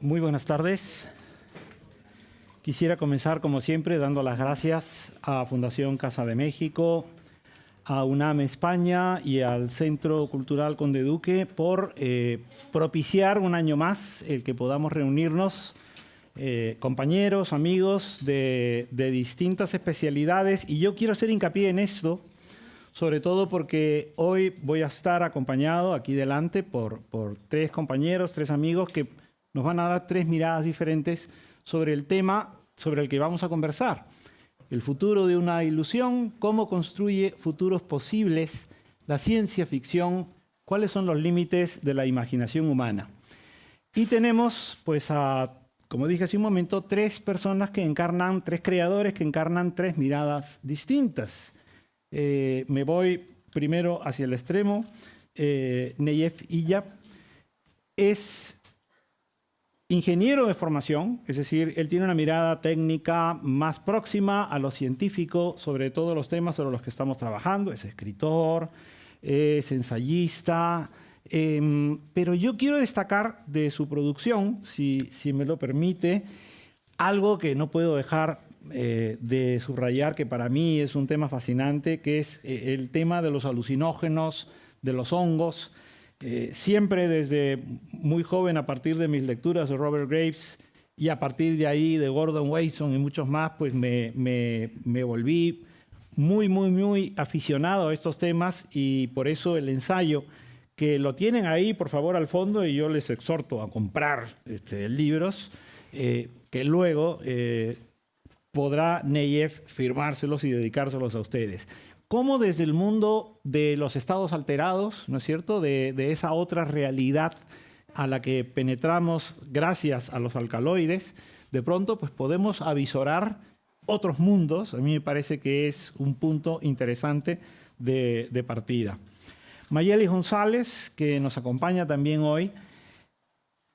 Muy buenas tardes. Quisiera comenzar, como siempre, dando las gracias a Fundación Casa de México, a UNAM España y al Centro Cultural Conde Duque por propiciar un año más el que podamos reunirnos, compañeros, amigos de distintas especialidades. Y yo quiero hacer hincapié en esto, sobre todo porque hoy voy a estar acompañado aquí delante por tres compañeros, tres amigos que nos van a dar tres miradas diferentes sobre el tema sobre el que vamos a conversar. El futuro de una ilusión, cómo construye futuros posibles la ciencia ficción, cuáles son los límites de la imaginación humana. Y tenemos, pues, como dije hace un momento, tres personas que encarnan, tres creadores que encarnan tres miradas distintas. Me voy primero hacia el extremo. Nayef Illa es ingeniero de formación, es decir, él tiene una mirada técnica más próxima a lo científico sobre todos los temas sobre los que estamos trabajando. Es escritor, es ensayista, pero yo quiero destacar de su producción, si me lo permite, algo que no puedo dejar de subrayar, que para mí es un tema fascinante, que es el tema de los alucinógenos, de los hongos. Siempre desde muy joven, a partir de mis lecturas de Robert Graves y a partir de ahí de Gordon Wasson y muchos más, pues me volví muy aficionado a estos temas, y por eso el ensayo, que lo tienen ahí, por favor, al fondo, y yo les exhorto a comprar libros, que luego podrá Nayef firmárselos y dedicárselos a ustedes. Cómo desde el mundo de los estados alterados, ¿no es cierto?, de esa otra realidad a la que penetramos gracias a los alcaloides, de pronto pues podemos avisorar otros mundos. A mí me parece que es un punto interesante de partida. Mayeli González, que nos acompaña también hoy,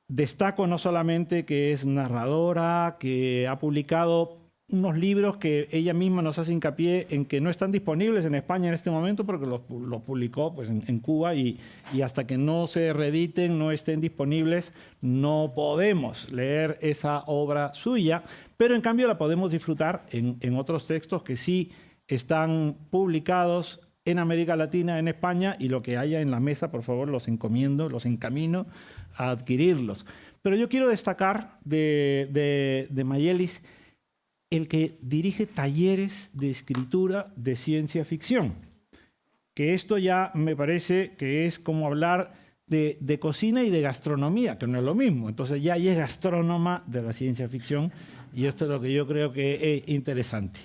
destaco no solamente que es narradora, que ha publicado unos libros que ella misma nos hace hincapié en que no están disponibles en España en este momento, porque los publicó pues, en Cuba, y hasta que no se reediten, no estén disponibles, no podemos leer esa obra suya, pero en cambio la podemos disfrutar en otros textos que sí están publicados en América Latina, en España, y lo que haya en la mesa, por favor, los encomiendo, los encamino a adquirirlos. Pero yo quiero destacar de Mayelis el que dirige talleres de escritura de ciencia ficción, que esto ya me parece que es como hablar de cocina y de gastronomía, que no es lo mismo. Entonces ya es gastrónoma de la ciencia ficción, y esto es lo que yo creo que es interesante.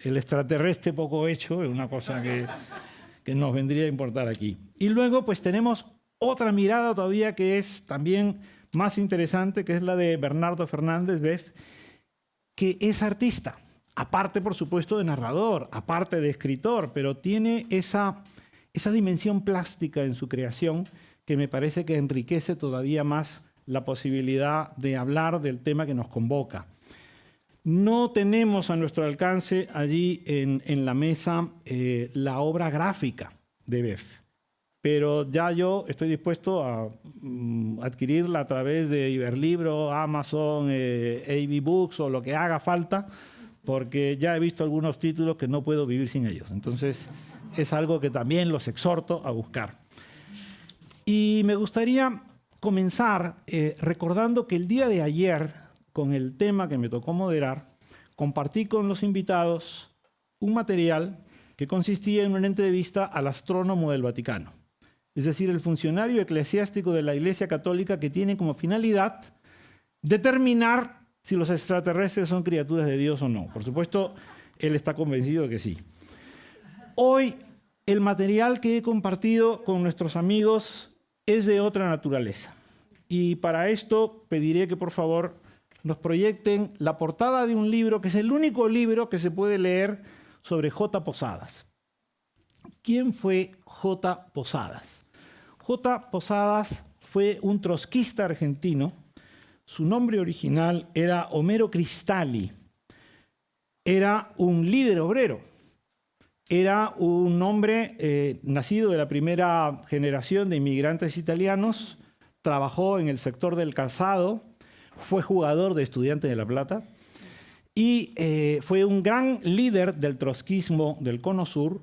El extraterrestre poco hecho es una cosa que nos vendría a importar aquí. Y luego pues tenemos otra mirada todavía que es también más interesante, que es la de Bernardo Fernández Beff, que es artista, aparte por supuesto de narrador, aparte de escritor, pero tiene esa dimensión plástica en su creación que me parece que enriquece todavía más la posibilidad de hablar del tema que nos convoca. No tenemos a nuestro alcance allí en la mesa la obra gráfica de Beff, pero ya yo estoy dispuesto a adquirirla a través de Iberlibro, Amazon, AB Books o lo que haga falta, porque ya he visto algunos títulos que no puedo vivir sin ellos. Entonces es algo que también los exhorto a buscar. Y me gustaría comenzar recordando que el día de ayer, con el tema que me tocó moderar, compartí con los invitados un material que consistía en una entrevista al astrónomo del Vaticano, es decir, el funcionario eclesiástico de la Iglesia Católica, que tiene como finalidad determinar si los extraterrestres son criaturas de Dios o no. Por supuesto, él está convencido de que sí. Hoy, el material que he compartido con nuestros amigos es de otra naturaleza. Y para esto pediré que, por favor, nos proyecten la portada de un libro, que es el único libro que se puede leer sobre J. Posadas. ¿Quién fue J. Posadas? J. Posadas fue un trotskista argentino. Su nombre original era Homero Cristalli. Era un líder obrero. Era un hombre nacido de la primera generación de inmigrantes italianos. Trabajó en el sector del calzado. fue jugador de Estudiantes de La Plata y fue un gran líder del trotskismo del Cono Sur.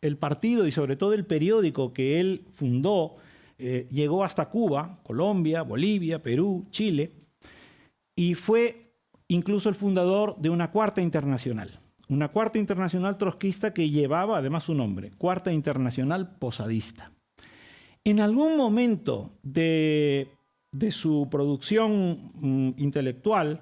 El partido y sobre todo el periódico que él fundó llegó hasta Cuba, Colombia, Bolivia, Perú, Chile, y fue incluso el fundador de una cuarta internacional trotskista que llevaba además su nombre, Cuarta Internacional Posadista. En algún momento de su producción intelectual,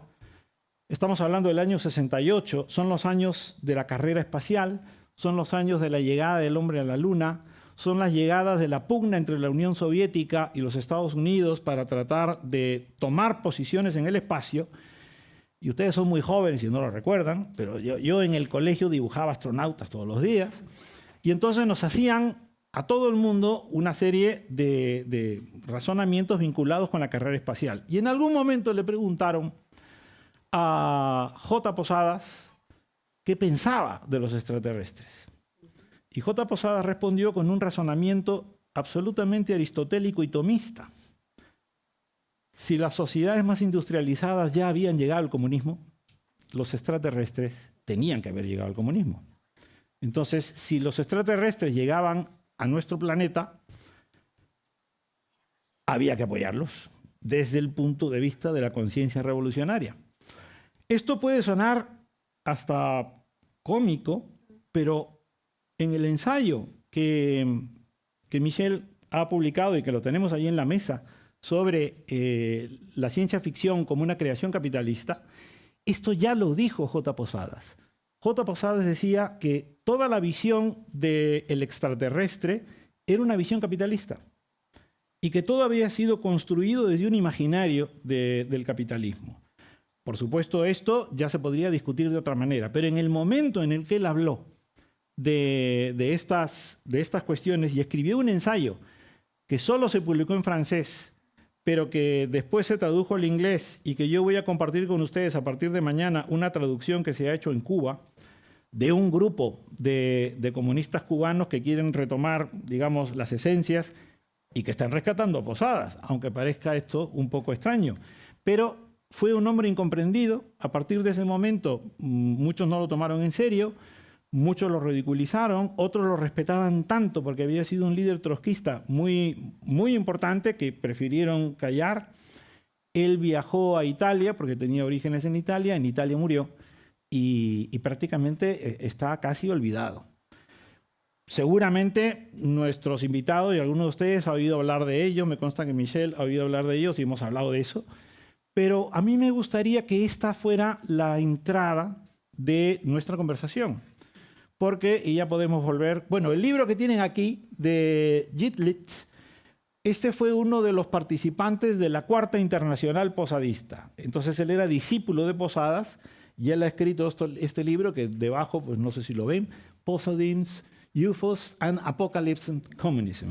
estamos hablando del año 68, son los años de la carrera espacial, son los años de la llegada del hombre a la Luna, son las llegadas de la pugna entre la Unión Soviética y los Estados Unidos para tratar de tomar posiciones en el espacio. Y ustedes son muy jóvenes y no lo recuerdan, pero yo en el colegio dibujaba astronautas todos los días. Y entonces nos hacían a todo el mundo una serie de razonamientos vinculados con la carrera espacial. Y en algún momento le preguntaron a J. Posadas qué pensaba de los extraterrestres. Y J. Posadas respondió con un razonamiento absolutamente aristotélico y tomista. Si las sociedades más industrializadas ya habían llegado al comunismo, los extraterrestres tenían que haber llegado al comunismo. Entonces, si los extraterrestres llegaban a nuestro planeta, había que apoyarlos desde el punto de vista de la conciencia revolucionaria. Esto puede sonar hasta cómico, pero en el ensayo que Michel ha publicado y que lo tenemos ahí en la mesa sobre la ciencia ficción como una creación capitalista, esto ya lo dijo J. Posadas. J. Posadas decía que toda la visión del extraterrestre era una visión capitalista y que todo había sido construido desde un imaginario del capitalismo. Por supuesto, esto ya se podría discutir de otra manera, pero en el momento en el que él habló de estas cuestiones y escribió un ensayo que solo se publicó en francés, pero que después se tradujo al inglés y que yo voy a compartir con ustedes a partir de mañana una traducción que se ha hecho en Cuba de un grupo de comunistas cubanos que quieren retomar, digamos, las esencias y que están rescatando a Posadas, aunque parezca esto un poco extraño. Pero fue un hombre incomprendido. A partir de ese momento, muchos no lo tomaron en serio, muchos lo ridiculizaron, otros lo respetaban tanto porque había sido un líder trotskista muy, muy importante que prefirieron callar. Él viajó a Italia porque tenía orígenes en Italia murió y prácticamente está casi olvidado. Seguramente nuestros invitados y algunos de ustedes han oído hablar de ello, me consta que Michel ha oído hablar de ellos y hemos hablado de eso, pero a mí me gustaría que esta fuera la entrada de nuestra conversación. Porque, y ya podemos volver, bueno, el libro que tienen aquí de Gitlitz, este fue uno de los participantes de la Cuarta Internacional Posadista. Entonces él era discípulo de Posadas y él ha escrito este libro que debajo, pues no sé si lo ven, Posadins, UFOs and Apocalypse and Communism.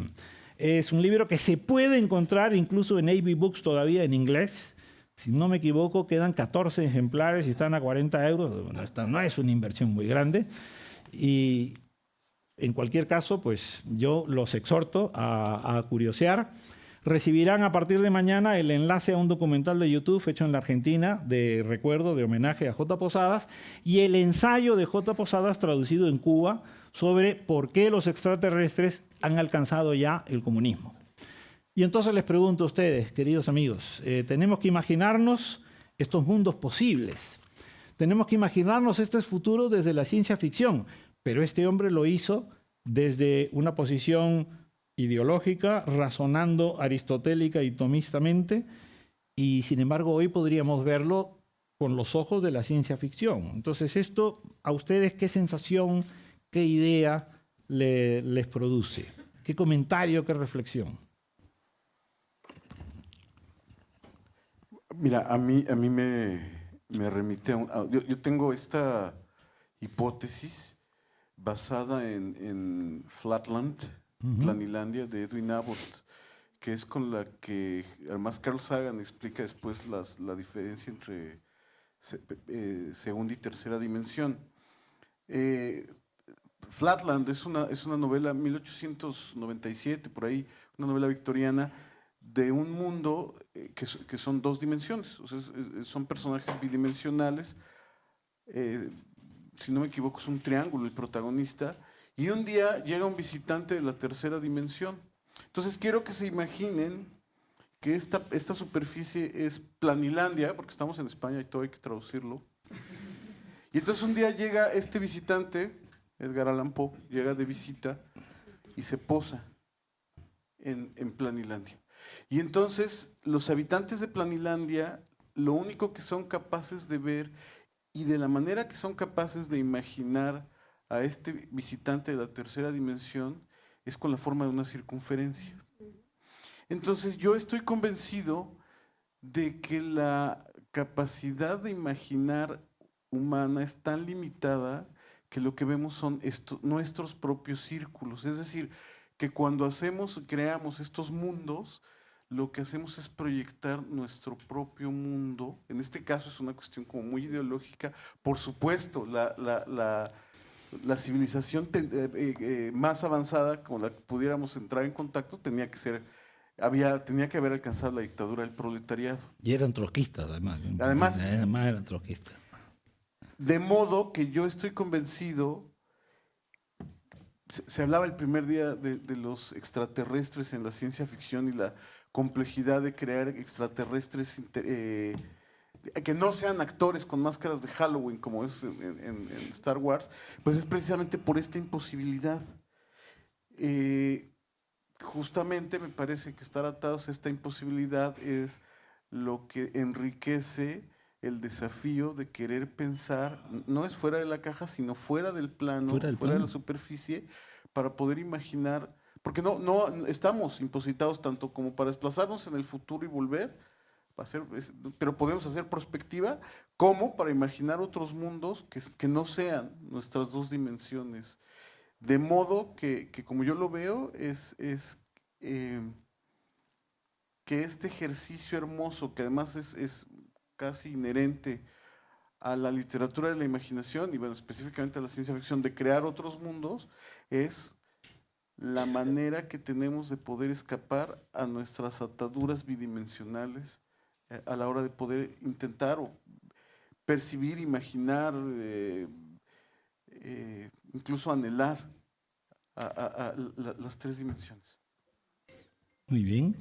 Es un libro que se puede encontrar incluso en AB Books todavía en inglés. Si no me equivoco, quedan 14 ejemplares y están a 40 euros. Bueno, esta no es una inversión muy grande. Y en cualquier caso, pues yo los exhorto a curiosear. Recibirán a partir de mañana el enlace a un documental de YouTube hecho en la Argentina de recuerdo, de homenaje a J. Posadas y el ensayo de J. Posadas traducido en Cuba sobre por qué los extraterrestres han alcanzado ya el comunismo. Y entonces les pregunto a ustedes, queridos amigos, tenemos que imaginarnos estos mundos posibles. Tenemos que imaginarnos este futuro desde la ciencia ficción, pero este hombre lo hizo desde una posición ideológica, razonando aristotélica y tomistamente, y sin embargo hoy podríamos verlo con los ojos de la ciencia ficción. Entonces esto, ¿a ustedes qué sensación, qué idea les produce? ¿Qué comentario, qué reflexión? Mira, a mí me remite a yo tengo esta hipótesis basada en Flatland, Planilandia, de Edwin Abbott, que es con la que, además, Carl Sagan explica después la diferencia entre segunda y tercera dimensión. Flatland es una novela, 1897, por ahí, una novela victoriana, de un mundo que son dos dimensiones, o sea, son personajes bidimensionales. Si no me equivoco, es un triángulo el protagonista, y un día llega un visitante de la tercera dimensión. Entonces quiero que se imaginen que esta superficie es Planilandia, porque estamos en España y todo hay que traducirlo. Y entonces un día llega este visitante, Edgar Allan Poe, llega de visita y se posa en Planilandia. Y entonces los habitantes de Planilandia lo único que son capaces de ver y de la manera que son capaces de imaginar a este visitante de la tercera dimensión es con la forma de una circunferencia. Entonces yo estoy convencido de que la capacidad de imaginar humana es tan limitada que lo que vemos son nuestros propios círculos. Es decir, que cuando creamos estos mundos, lo que hacemos es proyectar nuestro propio mundo. En este caso es una cuestión como muy ideológica. Por supuesto, la civilización más avanzada con la que pudiéramos entrar en contacto tenía que haber alcanzado la dictadura del proletariado. Y eran trotskistas, además. Además eran trotskistas. De modo que yo estoy convencido, se hablaba el primer día de los extraterrestres en la ciencia ficción y la complejidad de crear extraterrestres que no sean actores con máscaras de Halloween como es en Star Wars, pues es precisamente por esta imposibilidad. Justamente me parece que estar atados a esta imposibilidad es lo que enriquece el desafío de querer pensar, no es fuera de la caja, sino fuera del plano, fuera de la superficie, para poder imaginar, porque no estamos impositados tanto como para desplazarnos en el futuro y volver, pero podemos hacer prospectiva, como para imaginar otros mundos que no sean nuestras dos dimensiones. De modo que como yo lo veo, que este ejercicio hermoso, que además es casi inherente a la literatura de la imaginación y bueno, específicamente a la ciencia ficción, de crear otros mundos, es la manera que tenemos de poder escapar a nuestras ataduras bidimensionales a la hora de poder intentar o percibir, imaginar, incluso anhelar a las tres dimensiones. Muy bien.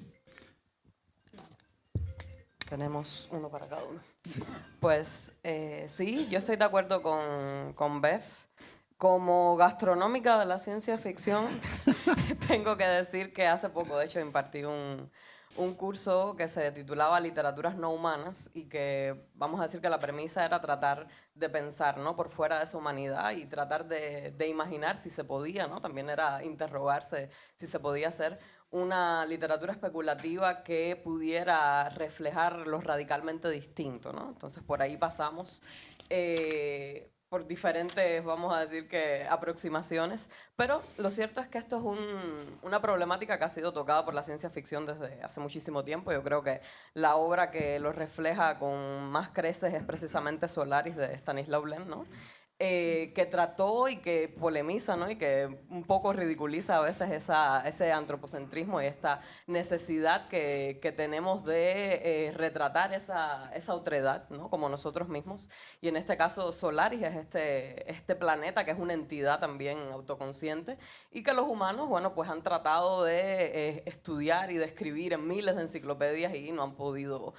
Tenemos uno para cada uno. Pues sí, yo estoy de acuerdo con Bev. Como gastronómica de la ciencia ficción, tengo que decir que hace poco, de hecho, impartí un curso que se titulaba Literaturas no humanas y que vamos a decir que la premisa era tratar de pensar, ¿no?, por fuera de esa humanidad y tratar de imaginar si se podía, ¿no? También era interrogarse si se podía hacer una literatura especulativa que pudiera reflejar lo radicalmente distinto, ¿no? Entonces por ahí pasamos por diferentes, vamos a decir que, aproximaciones, pero lo cierto es que esto es una problemática que ha sido tocada por la ciencia ficción desde hace muchísimo tiempo. Yo creo que la obra que lo refleja con más creces es precisamente Solaris de Stanislaw Lem, ¿no? Que trató y que polemiza, ¿no?, y que un poco ridiculiza a veces ese antropocentrismo y esta necesidad que tenemos de retratar esa otredad, ¿no?, como nosotros mismos. Y en este caso Solaris es este planeta que es una entidad también autoconsciente y que los humanos, bueno, pues han tratado de estudiar y de escribir en miles de enciclopedias y no han podido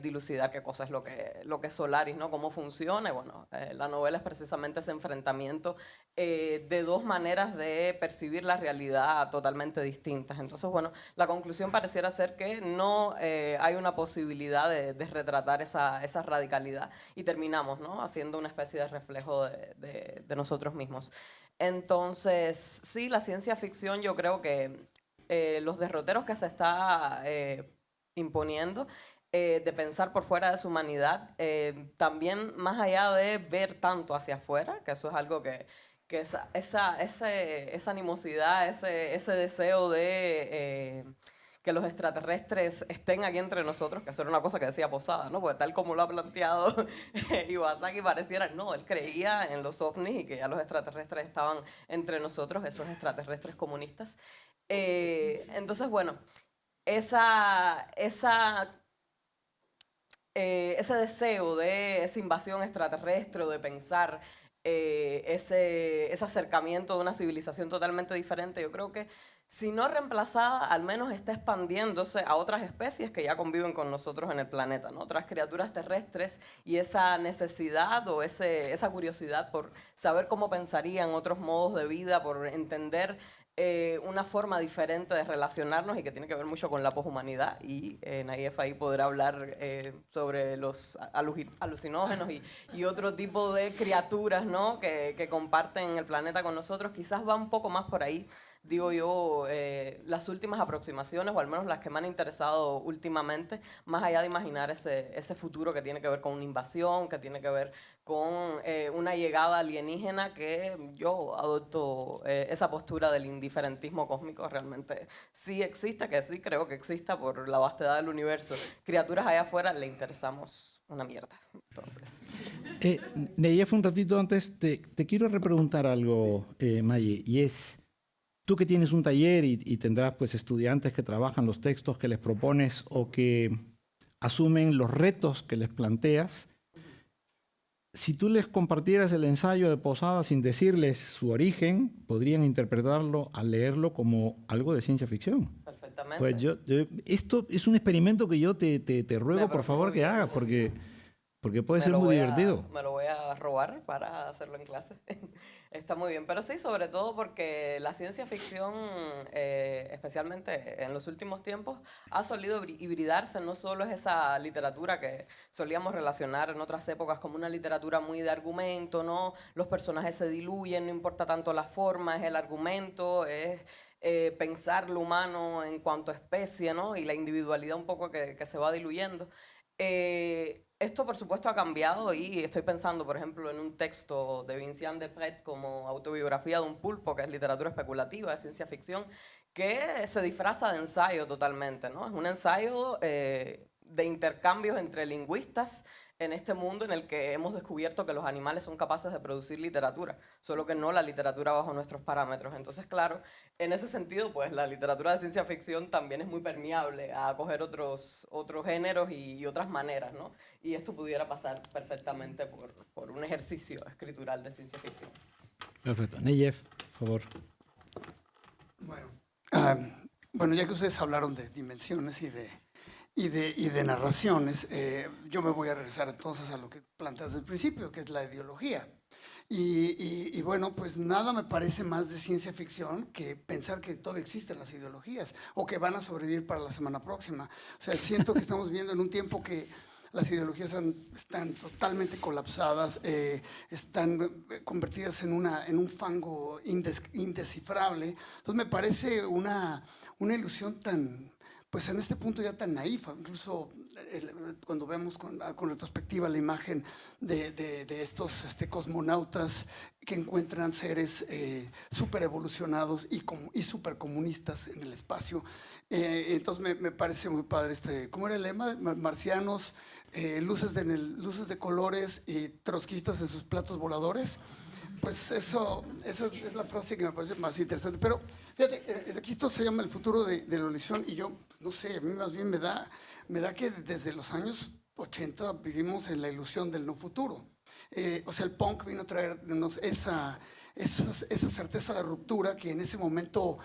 dilucidar qué cosa es lo que es Solaris, ¿no?, cómo funciona. Y bueno, la novela es precisamente ese enfrentamiento de dos maneras de percibir la realidad totalmente distintas. Entonces, bueno, la conclusión pareciera ser que no hay una posibilidad de retratar esa radicalidad y terminamos, ¿no?, haciendo una especie de reflejo de nosotros mismos. Entonces, sí, la ciencia ficción, yo creo que los derroteros que se está imponiendo, de pensar por fuera de su humanidad, también más allá de ver tanto hacia afuera, que eso es algo que esa animosidad, ese deseo de que los extraterrestres estén aquí entre nosotros, que eso era una cosa que decía Posada, ¿no? Porque tal como lo ha planteado Iwasaki, pareciera, no, él creía en los ovnis y que ya los extraterrestres estaban entre nosotros, esos extraterrestres comunistas. Entonces, bueno, ese deseo de esa invasión extraterrestre, de pensar ese acercamiento de una civilización totalmente diferente, yo creo que si no reemplazada, al menos está expandiéndose a otras especies que ya conviven con nosotros en el planeta, ¿no? Otras criaturas terrestres, y esa necesidad o esa curiosidad por saber cómo pensarían otros modos de vida, por entender una forma diferente de relacionarnos y que tiene que ver mucho con la poshumanidad. Y Nayef ahí podrá hablar sobre los alucinógenos y otro tipo de criaturas, ¿no? que comparten el planeta con nosotros. Quizás va un poco más por ahí, digo yo, las últimas aproximaciones, o al menos las que me han interesado últimamente, más allá de imaginar ese futuro que tiene que ver con una invasión, que tiene que ver con una llegada alienígena, que yo adopto esa postura del indiferentismo cósmico. Realmente sí existe, que sí creo que exista por la vastedad del universo. Criaturas allá afuera le interesamos una mierda. Entonces. Nayef, un ratito antes, te quiero repreguntar algo, Maye, y es, tú que tienes un taller y tendrás pues estudiantes que trabajan los textos que les propones o que asumen los retos que les planteas, si tú les compartieras el ensayo de Posada sin decirles su origen, podrían interpretarlo al leerlo como algo de ciencia ficción. Perfectamente. Pues esto es un experimento que yo te ruego por favor que hagas, porque puede ser muy divertido. Me lo voy a robar para hacerlo en clase. Está muy bien, pero sí, sobre todo porque la ciencia ficción, especialmente en los últimos tiempos, ha solido hibridarse. No solo es esa literatura que solíamos relacionar en otras épocas como una literatura muy de argumento, ¿no? Los personajes se diluyen, no importa tanto la forma, es el argumento, es pensar lo humano en cuanto a especie, ¿no? Y la individualidad un poco que se va diluyendo. Esto, por supuesto, ha cambiado, y estoy pensando, por ejemplo, en un texto de Vincent Desprez como Autobiografía de un pulpo, que es literatura especulativa, de ciencia ficción, que se disfraza de ensayo totalmente, ¿no? Es un ensayo de intercambios entre lingüistas en este mundo en el que hemos descubierto que los animales son capaces de producir literatura, solo que no la literatura bajo nuestros parámetros. Entonces, claro, en ese sentido, pues la literatura de ciencia ficción también es muy permeable a acoger otros géneros y otras maneras, ¿no? Y esto pudiera pasar perfectamente por un ejercicio escritural de ciencia ficción. Perfecto. Nayef, por favor. Bueno, ya que ustedes hablaron de dimensiones y de narraciones, yo me voy a regresar entonces a lo que planteas desde el principio, que es la ideología. Y bueno, pues nada me parece más de ciencia ficción que pensar que todavía existen las ideologías o que van a sobrevivir para la semana próxima. O sea, siento que estamos viviendo en un tiempo que las ideologías están totalmente colapsadas, están convertidas en un fango indescifrable. Entonces me parece una ilusión tan, pues en este punto ya tan naif. Incluso cuando vemos con retrospectiva la imagen de estos cosmonautas que encuentran seres súper evolucionados y súper comunistas en el espacio. Entonces me parece muy padre ¿cómo era el lema? Marcianos, luces de colores y trotskistas en sus platos voladores. Pues esa es la frase que me parece más interesante. Pero fíjate, aquí esto se llama el futuro de la ilusión, y yo, no sé, a mí más bien me da que desde los años 80 vivimos en la ilusión del no futuro. O sea, el punk vino a traernos esa certeza de ruptura que en ese momento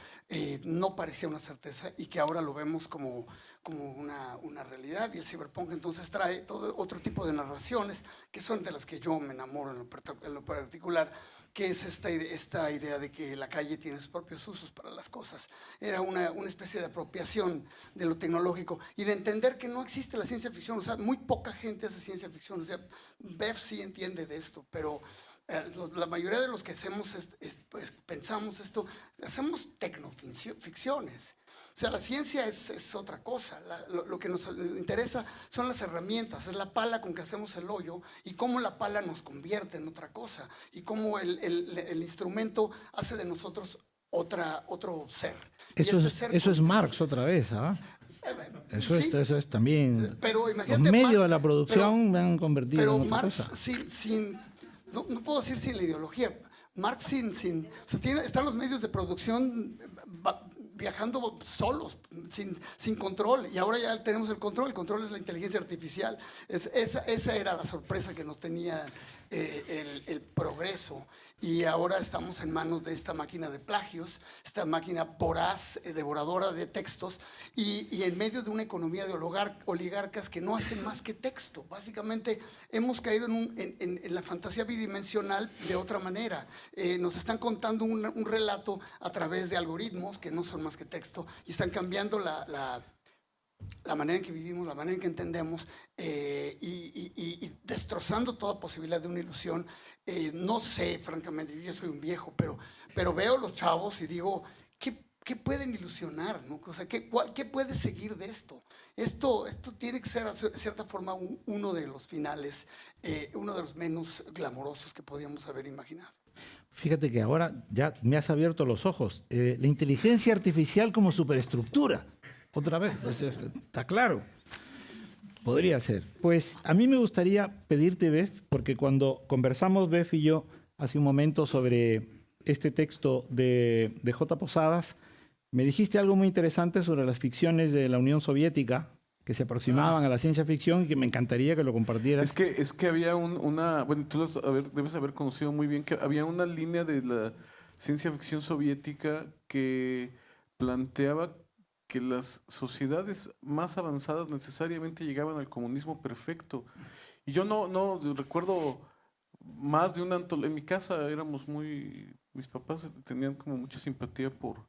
no parecía una certeza y que ahora lo vemos como una realidad. Y el cyberpunk entonces trae todo otro tipo de narraciones que son de las que yo me enamoro en lo particular, que es esta idea de que la calle tiene sus propios usos para las cosas. Era una especie de apropiación de lo tecnológico y de entender que no existe la ciencia ficción. O sea, muy poca gente hace ciencia ficción. O sea, Bev sí entiende de esto, pero la mayoría de los que hacemos pues, pensamos esto, hacemos tecnoficciones. O sea, la ciencia es otra cosa. Lo que nos interesa son las herramientas, es la pala con que hacemos el hoyo y cómo la pala nos convierte en otra cosa y cómo el instrumento hace de nosotros otro ser. Eso es Marx otra vez, ¿ah? Eso es también. Pero los medios de la producción me han convertido en otra Marx cosa. No puedo decir sin la ideología. Marx o sea, están los medios de producción viajando solos, sin control, y ahora ya tenemos el control es la inteligencia artificial. Esa era la sorpresa que nos tenía el progreso, y ahora estamos en manos de esta máquina de plagios, esta máquina voraz, devoradora de textos, y en medio de una economía de oligarcas que no hacen más que texto. Básicamente hemos caído en la fantasía bidimensional de otra manera. Nos están contando un relato a través de algoritmos que no son más que texto, y están cambiando la manera en que vivimos, la manera en que entendemos, y destrozando toda posibilidad de una ilusión. No sé, francamente, yo ya soy un viejo, pero veo los chavos y digo, ¿qué pueden ilusionar, ¿no? O sea, ¿qué puede seguir de esto? Esto tiene que ser, de cierta forma, uno de los finales, uno de los menos glamorosos que podíamos haber imaginado. Fíjate que ahora ya me has abierto los ojos. La inteligencia artificial como superestructura. Otra vez, está claro. Podría ser. Pues a mí me gustaría pedirte, Beth, porque cuando conversamos, Beth y yo, hace un momento sobre este texto de J. Posadas, me dijiste algo muy interesante sobre las ficciones de la Unión Soviética que se aproximaban a la ciencia ficción y que me encantaría que lo compartieras. Es que había bueno, tú debes haber conocido muy bien que había una línea de la ciencia ficción soviética que planteaba que las sociedades más avanzadas necesariamente llegaban al comunismo perfecto. Y yo no recuerdo más de una antología. En mi casa mis papás tenían como mucha simpatía por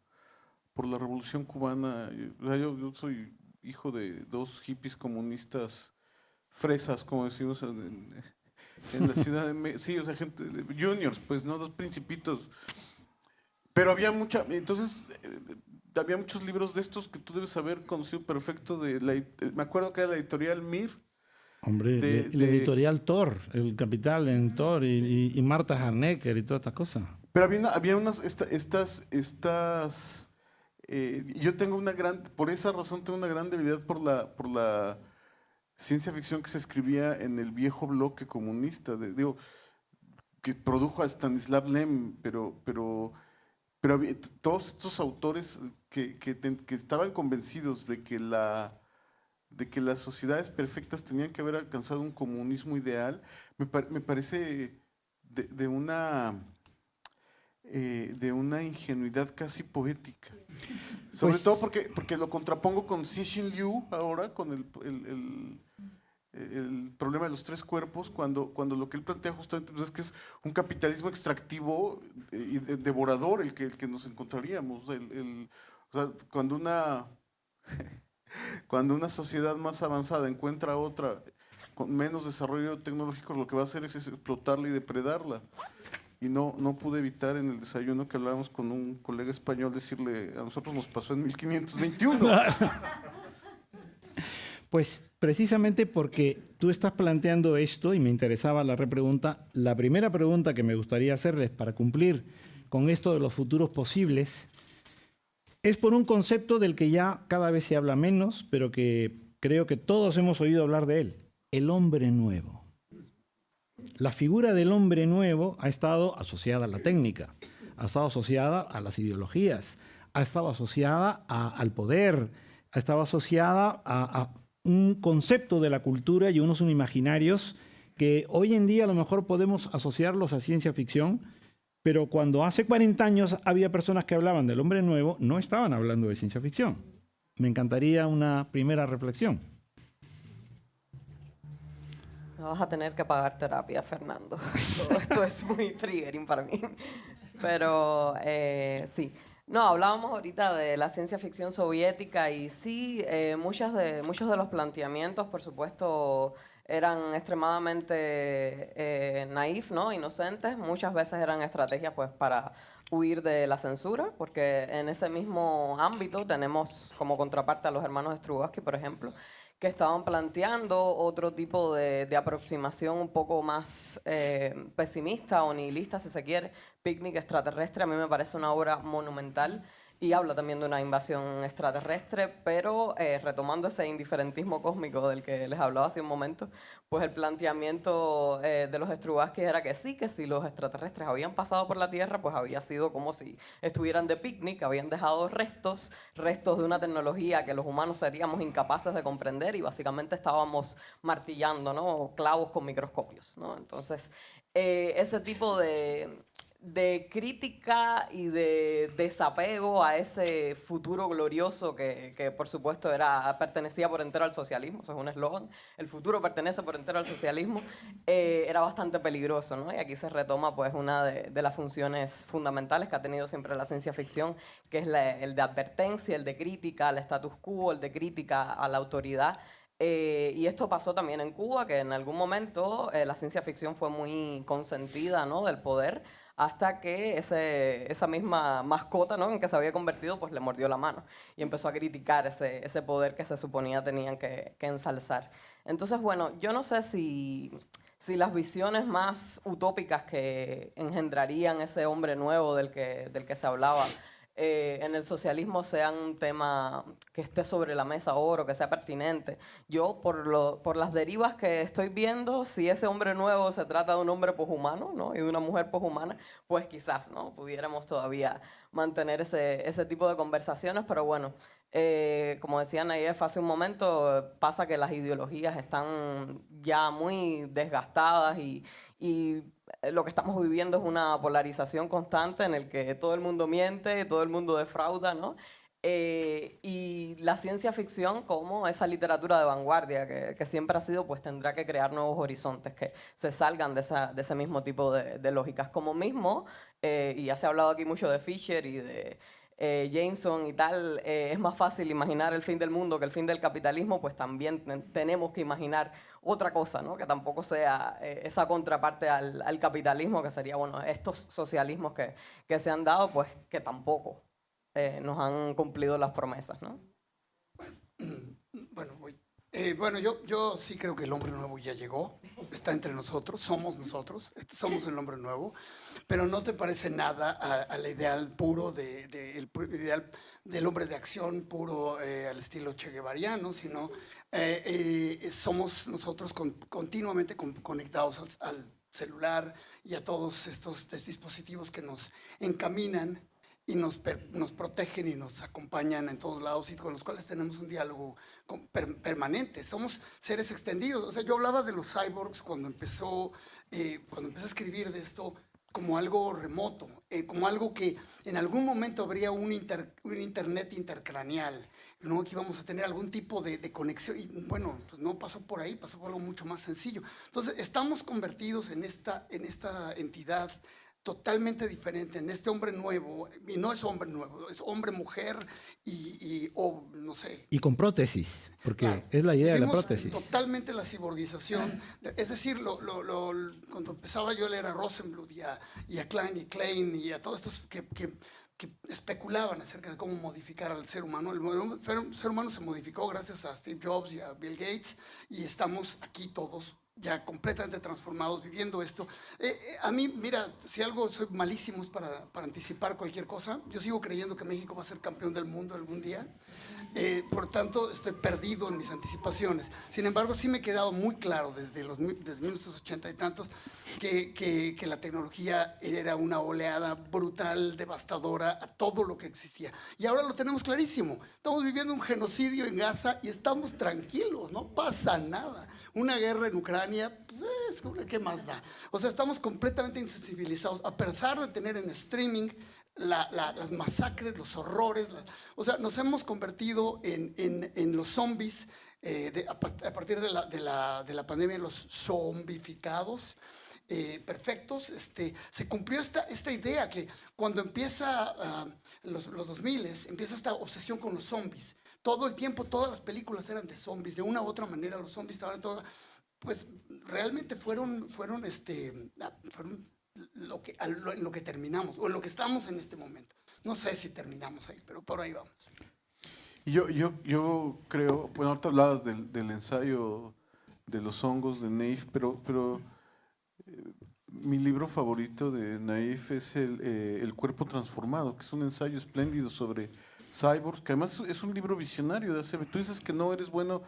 la Revolución Cubana. Yo soy hijo de dos hippies comunistas fresas, como decimos en la ciudad de México. Sí, o sea, gente, juniors, pues, ¿no? Dos principitos. Pero había entonces, había muchos libros de estos que tú debes haber conocido perfecto. Me acuerdo que era la editorial Mir. Hombre, la editorial Thor, El Capital en Thor, y Marta Harnecker y todas estas cosas. Pero había yo tengo por esa razón tengo una gran debilidad por la ciencia ficción que se escribía en el viejo bloque comunista, que produjo a Stanislav Lem, pero había todos estos autores que estaban convencidos de que las sociedades perfectas tenían que haber alcanzado un comunismo ideal, me parece de una ingenuidad casi poética. Sobre todo porque lo contrapongo con Cixin Liu ahora, con el problema de los tres cuerpos, cuando lo que él plantea justamente es que es un capitalismo extractivo y devorador el que nos encontraríamos. O sea, cuando una sociedad más avanzada encuentra otra con menos desarrollo tecnológico, lo que va a hacer es explotarla y depredarla. Y no pude evitar en el desayuno que hablábamos con un colega español decirle, a nosotros nos pasó en 1521. Pues precisamente porque tú estás planteando esto y me interesaba la repregunta, la primera pregunta que me gustaría hacerles para cumplir con esto de los futuros posibles es por un concepto del que ya cada vez se habla menos, pero que creo que todos hemos oído hablar de él, el hombre nuevo. La figura del hombre nuevo ha estado asociada a la técnica, ha estado asociada a las ideologías, ha estado asociada al poder, ha estado asociada a un concepto de la cultura y unos imaginarios que hoy en día a lo mejor podemos asociarlos a ciencia ficción, pero cuando hace 40 años había personas que hablaban del hombre nuevo, no estaban hablando de ciencia ficción. Me encantaría una primera reflexión. Me vas a tener que pagar terapia, Fernando. Todo esto es muy triggering para mí. Pero sí. No, hablábamos ahorita de la ciencia ficción soviética y sí, muchos de los planteamientos, por supuesto, eran extremadamente naif, ¿no? Inocentes. Muchas veces eran estrategias pues, para huir de la censura, porque en ese mismo ámbito tenemos como contraparte a los hermanos Strugatsky, por ejemplo, que estaban planteando otro tipo de aproximación un poco más pesimista o nihilista, si se quiere. Picnic extraterrestre a mí me parece una obra monumental y habla también de una invasión extraterrestre, pero retomando ese indiferentismo cósmico del que les hablaba hace un momento, pues el planteamiento de los Strugatsky era que sí, que si los extraterrestres habían pasado por la Tierra, pues había sido como si estuvieran de picnic, habían dejado restos de una tecnología que los humanos seríamos incapaces de comprender y básicamente estábamos martillando, ¿no?, clavos con microscopios, ¿no? Entonces, ese tipo de crítica y de desapego a ese futuro glorioso que por supuesto pertenecía por entero al socialismo, eso es un eslogan, el futuro pertenece por entero al socialismo, era bastante peligroso, ¿no? Y aquí se retoma pues una de las funciones fundamentales que ha tenido siempre la ciencia ficción, que es el de advertencia, el de crítica al status quo, el de crítica a la autoridad. Y esto pasó también en Cuba, que en algún momento la ciencia ficción fue muy consentida, ¿no?, del poder, hasta que esa misma mascota, ¿no?, en que se había convertido, pues le mordió la mano y empezó a criticar ese poder que se suponía tenían que ensalzar. Entonces, bueno, yo no sé si las visiones más utópicas que engendrarían ese hombre nuevo del que se hablaba en el socialismo sean un tema que esté sobre la mesa ahora o que sea pertinente. Yo, por las derivas que estoy viendo, si ese hombre nuevo se trata de un hombre poshumano, ¿no?, y de una mujer poshumana, pues quizás, ¿no?, pudiéramos todavía mantener ese tipo de conversaciones, pero bueno, como decía Nayef hace un momento, pasa que las ideologías están ya muy desgastadas y lo que estamos viviendo es una polarización constante en el que todo el mundo miente, todo el mundo defrauda, ¿no? Y la ciencia ficción, como esa literatura de vanguardia que siempre ha sido, pues tendrá que crear nuevos horizontes que se salgan de ese mismo tipo de lógicas. Como mismo, y ya se ha hablado aquí mucho de Fisher y de Jameson y tal, es más fácil imaginar el fin del mundo que el fin del capitalismo, pues también tenemos que imaginar otra cosa, ¿no?, que tampoco sea esa contraparte al capitalismo, que sería, bueno, estos socialismos que se han dado, pues que tampoco nos han cumplido las promesas, ¿no? Bueno, bueno, yo sí creo que el hombre nuevo ya llegó, está entre nosotros, somos el hombre nuevo, pero no te parece nada al ideal puro el ideal del hombre de acción puro al estilo che guevariano, sino somos nosotros continuamente conectados al celular y a todos estos dispositivos que nos encaminan y nos protegen y nos acompañan en todos lados y con los cuales tenemos un diálogo permanente. Somos seres extendidos. O sea, yo hablaba de los cyborgs cuando empecé a escribir de esto como algo remoto, como algo que en algún momento habría un internet intercraneal, ¿no?, que íbamos a tener algún tipo de conexión. Y bueno, pues no pasó por ahí, pasó por algo mucho más sencillo. Entonces, estamos convertidos en esta entidad totalmente diferente, en este hombre nuevo, y no es hombre nuevo, es hombre, mujer o no sé. Y con prótesis, porque Claro, es la idea de la vivimos prótesis. totalmente la ciborgización. Es decir, cuando empezaba yo a leer a Rosenbluth y a Klein y a todos estos que especulaban acerca de cómo modificar al ser humano. El ser humano se modificó gracias a Steve Jobs y a Bill Gates y estamos aquí todos ya completamente transformados, viviendo esto. A mí, mira, si algo soy malísimo es para anticipar cualquier cosa. Yo sigo creyendo que México va a ser campeón del mundo algún día. Por tanto, estoy perdido en mis anticipaciones. Sin embargo, sí me ha quedado muy claro desde 1980 y tantos que la tecnología era una oleada brutal, devastadora a todo lo que existía. Y ahora lo tenemos clarísimo. Estamos viviendo un genocidio en Gaza y estamos tranquilos, no pasa nada. Una guerra en Ucrania, pues, ¿qué más da? O sea, estamos completamente insensibilizados, a pesar de tener en streaming las masacres, los horrores. O sea, nos hemos convertido en los zombies a partir de la pandemia, los zombificados. Perfectos. Se cumplió esta idea que cuando empieza los 2000 empieza esta obsesión con los zombies. Todo el tiempo, todas las películas eran de zombies. De una u otra manera, los zombies estaban en todas. Pues realmente fueron en lo que terminamos, o en lo que estamos en este momento. No sé si terminamos ahí, pero por ahí vamos. Yo creo, bueno, ahorita hablabas del ensayo de los hongos de Neif, pero Mi libro favorito de Naif es El cuerpo transformado, que es un ensayo espléndido sobre cyborgs, que además es un libro visionario. Tú dices que no eres bueno,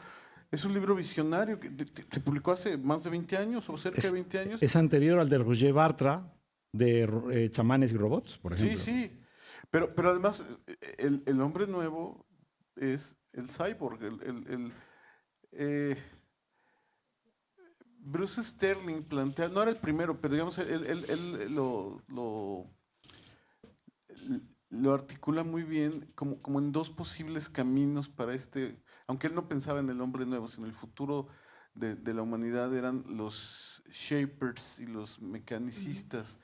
es un libro visionario que se publicó hace más de 20 años o cerca de 20 años. Es anterior al de Roger Bartra, de Chamanes y Robots, por ejemplo. Sí, sí. Pero además, el hombre nuevo es el cyborg. Bruce Sterling plantea, no era el primero, pero digamos, él lo articula muy bien como en dos posibles caminos para aunque él no pensaba en el hombre nuevo, sino el futuro de la humanidad eran los shapers y los mecanicistas.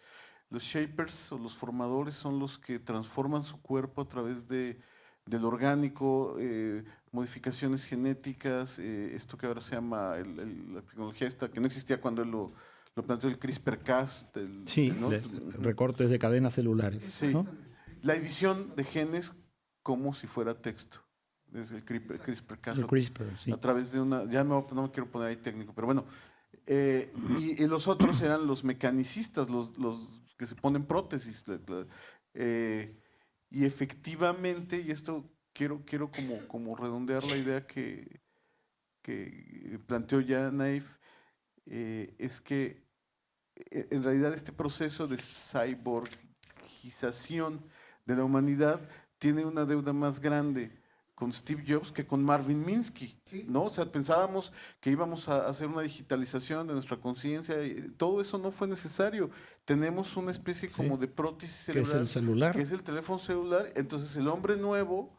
Los shapers o los formadores son los que transforman su cuerpo a través del orgánico, modificaciones genéticas, esto que ahora se llama la tecnología esta, que no existía cuando él lo planteó, el CRISPR-Cas. Sí, ¿no? Recortes de cadenas celulares. Sí, ¿no? la edición de genes como si fuera texto, desde el CRISPR-Cas. El CRISPR, sí. A través de ya no me quiero poner ahí técnico, pero bueno. Y los otros eran los mecanicistas, los que se ponen prótesis. Y efectivamente, y esto quiero como redondear la idea que planteó ya Naif, es que en realidad este proceso de cyborgización de la humanidad tiene una deuda más grande con Steve Jobs que con Marvin Minsky, ¿no? O sea, pensábamos que íbamos a hacer una digitalización de nuestra conciencia y todo eso no fue necesario. Tenemos una especie como de prótesis cerebral. Que es el celular. Que es el teléfono celular. Entonces, el hombre nuevo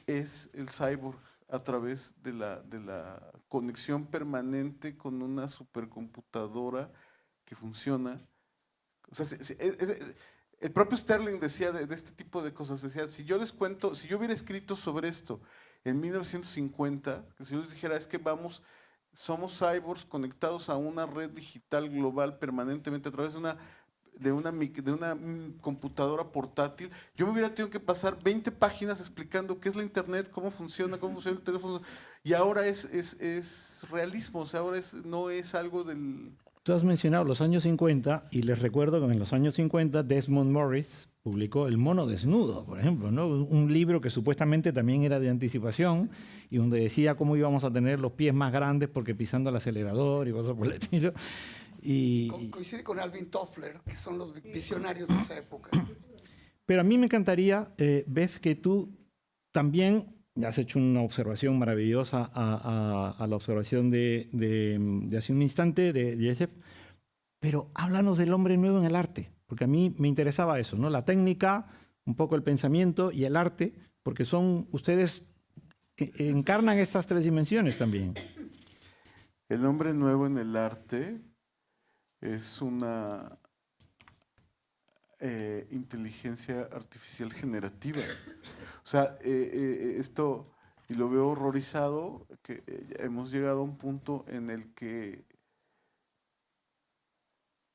es el cyborg a través de la conexión permanente con una supercomputadora que funciona. O sea, el propio Sterling decía de este tipo de cosas, decía, si yo les cuento, si yo hubiera escrito sobre esto en 1950, que si yo les dijera, es que somos cyborgs conectados a una red digital global permanentemente a través de una computadora portátil, yo me hubiera tenido que pasar 20 páginas explicando qué es la internet, cómo funciona el teléfono, y ahora es realismo, o sea, ahora no es algo del... Tú has mencionado los años 50 y les recuerdo que en los años 50 Desmond Morris publicó El mono desnudo, por ejemplo, ¿no? Un libro que supuestamente también era de anticipación y donde decía cómo íbamos a tener los pies más grandes porque pisando el acelerador y cosas por el estilo. Coincide con Alvin Toffler, que son los visionarios de esa época. Pero a mí me encantaría, Beth, que tú también has hecho una observación maravillosa a la observación de hace un instante de Jessep, pero háblanos del hombre nuevo en el arte, porque a mí me interesaba eso, ¿no? La técnica, un poco el pensamiento y el arte, porque ustedes encarnan estas tres dimensiones también. El hombre nuevo en el arte es una inteligencia artificial generativa. O sea, esto, y lo veo horrorizado, que hemos llegado a un punto en el que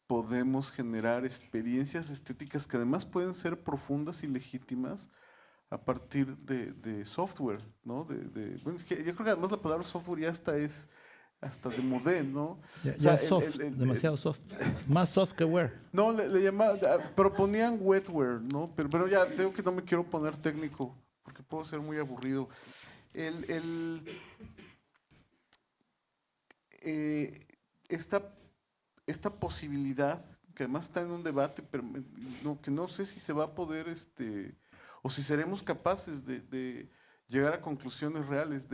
podemos generar experiencias estéticas que además pueden ser profundas y legítimas a partir de software, ¿no? Bueno, es que yo creo que además la palabra software ya hasta de modé, ¿no? Ya soft, demasiado soft. Más soft que ware. No, le llamaban, proponían wetware, ¿no? Pero ya tengo que no me quiero poner técnico, porque puedo ser muy aburrido. Esta posibilidad, que además está en un debate, pero que no sé si se va a poder, o si seremos capaces de llegar a conclusiones reales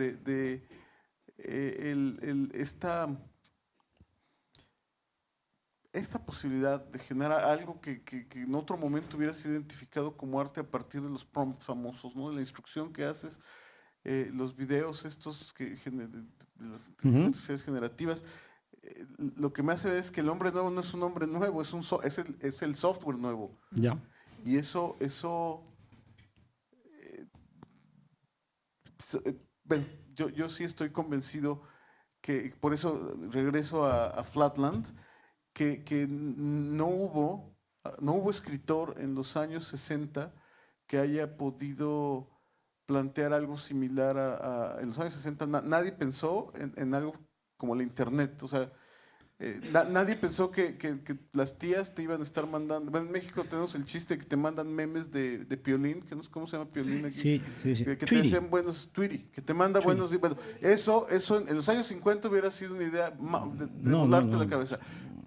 esta posibilidad de generar algo que en otro momento hubiera sido identificado como arte a partir de los prompts famosos, ¿no? De la instrucción que haces, los videos estos de las inteligencias artificiales generativas. Lo que me hace ver es que el hombre nuevo no es un hombre nuevo, es el software nuevo. Ya. Y eso bueno, yo sí estoy convencido que, por eso regreso a Flatland, que no hubo escritor en los años 60 que haya podido plantear algo similar en los años 60. Nadie pensó en algo como la Internet. O sea, Nadie pensó que las tías te iban a estar mandando. Bueno, en México tenemos el chiste que te mandan memes de Piolín, que no sé cómo se llama Piolín aquí. Sí, sí, sí. Que te Tweety. hacen buenos Tweety, que te manda buenos. Bueno, eso en los años 50 hubiera sido una idea de No, volarte no. la cabeza.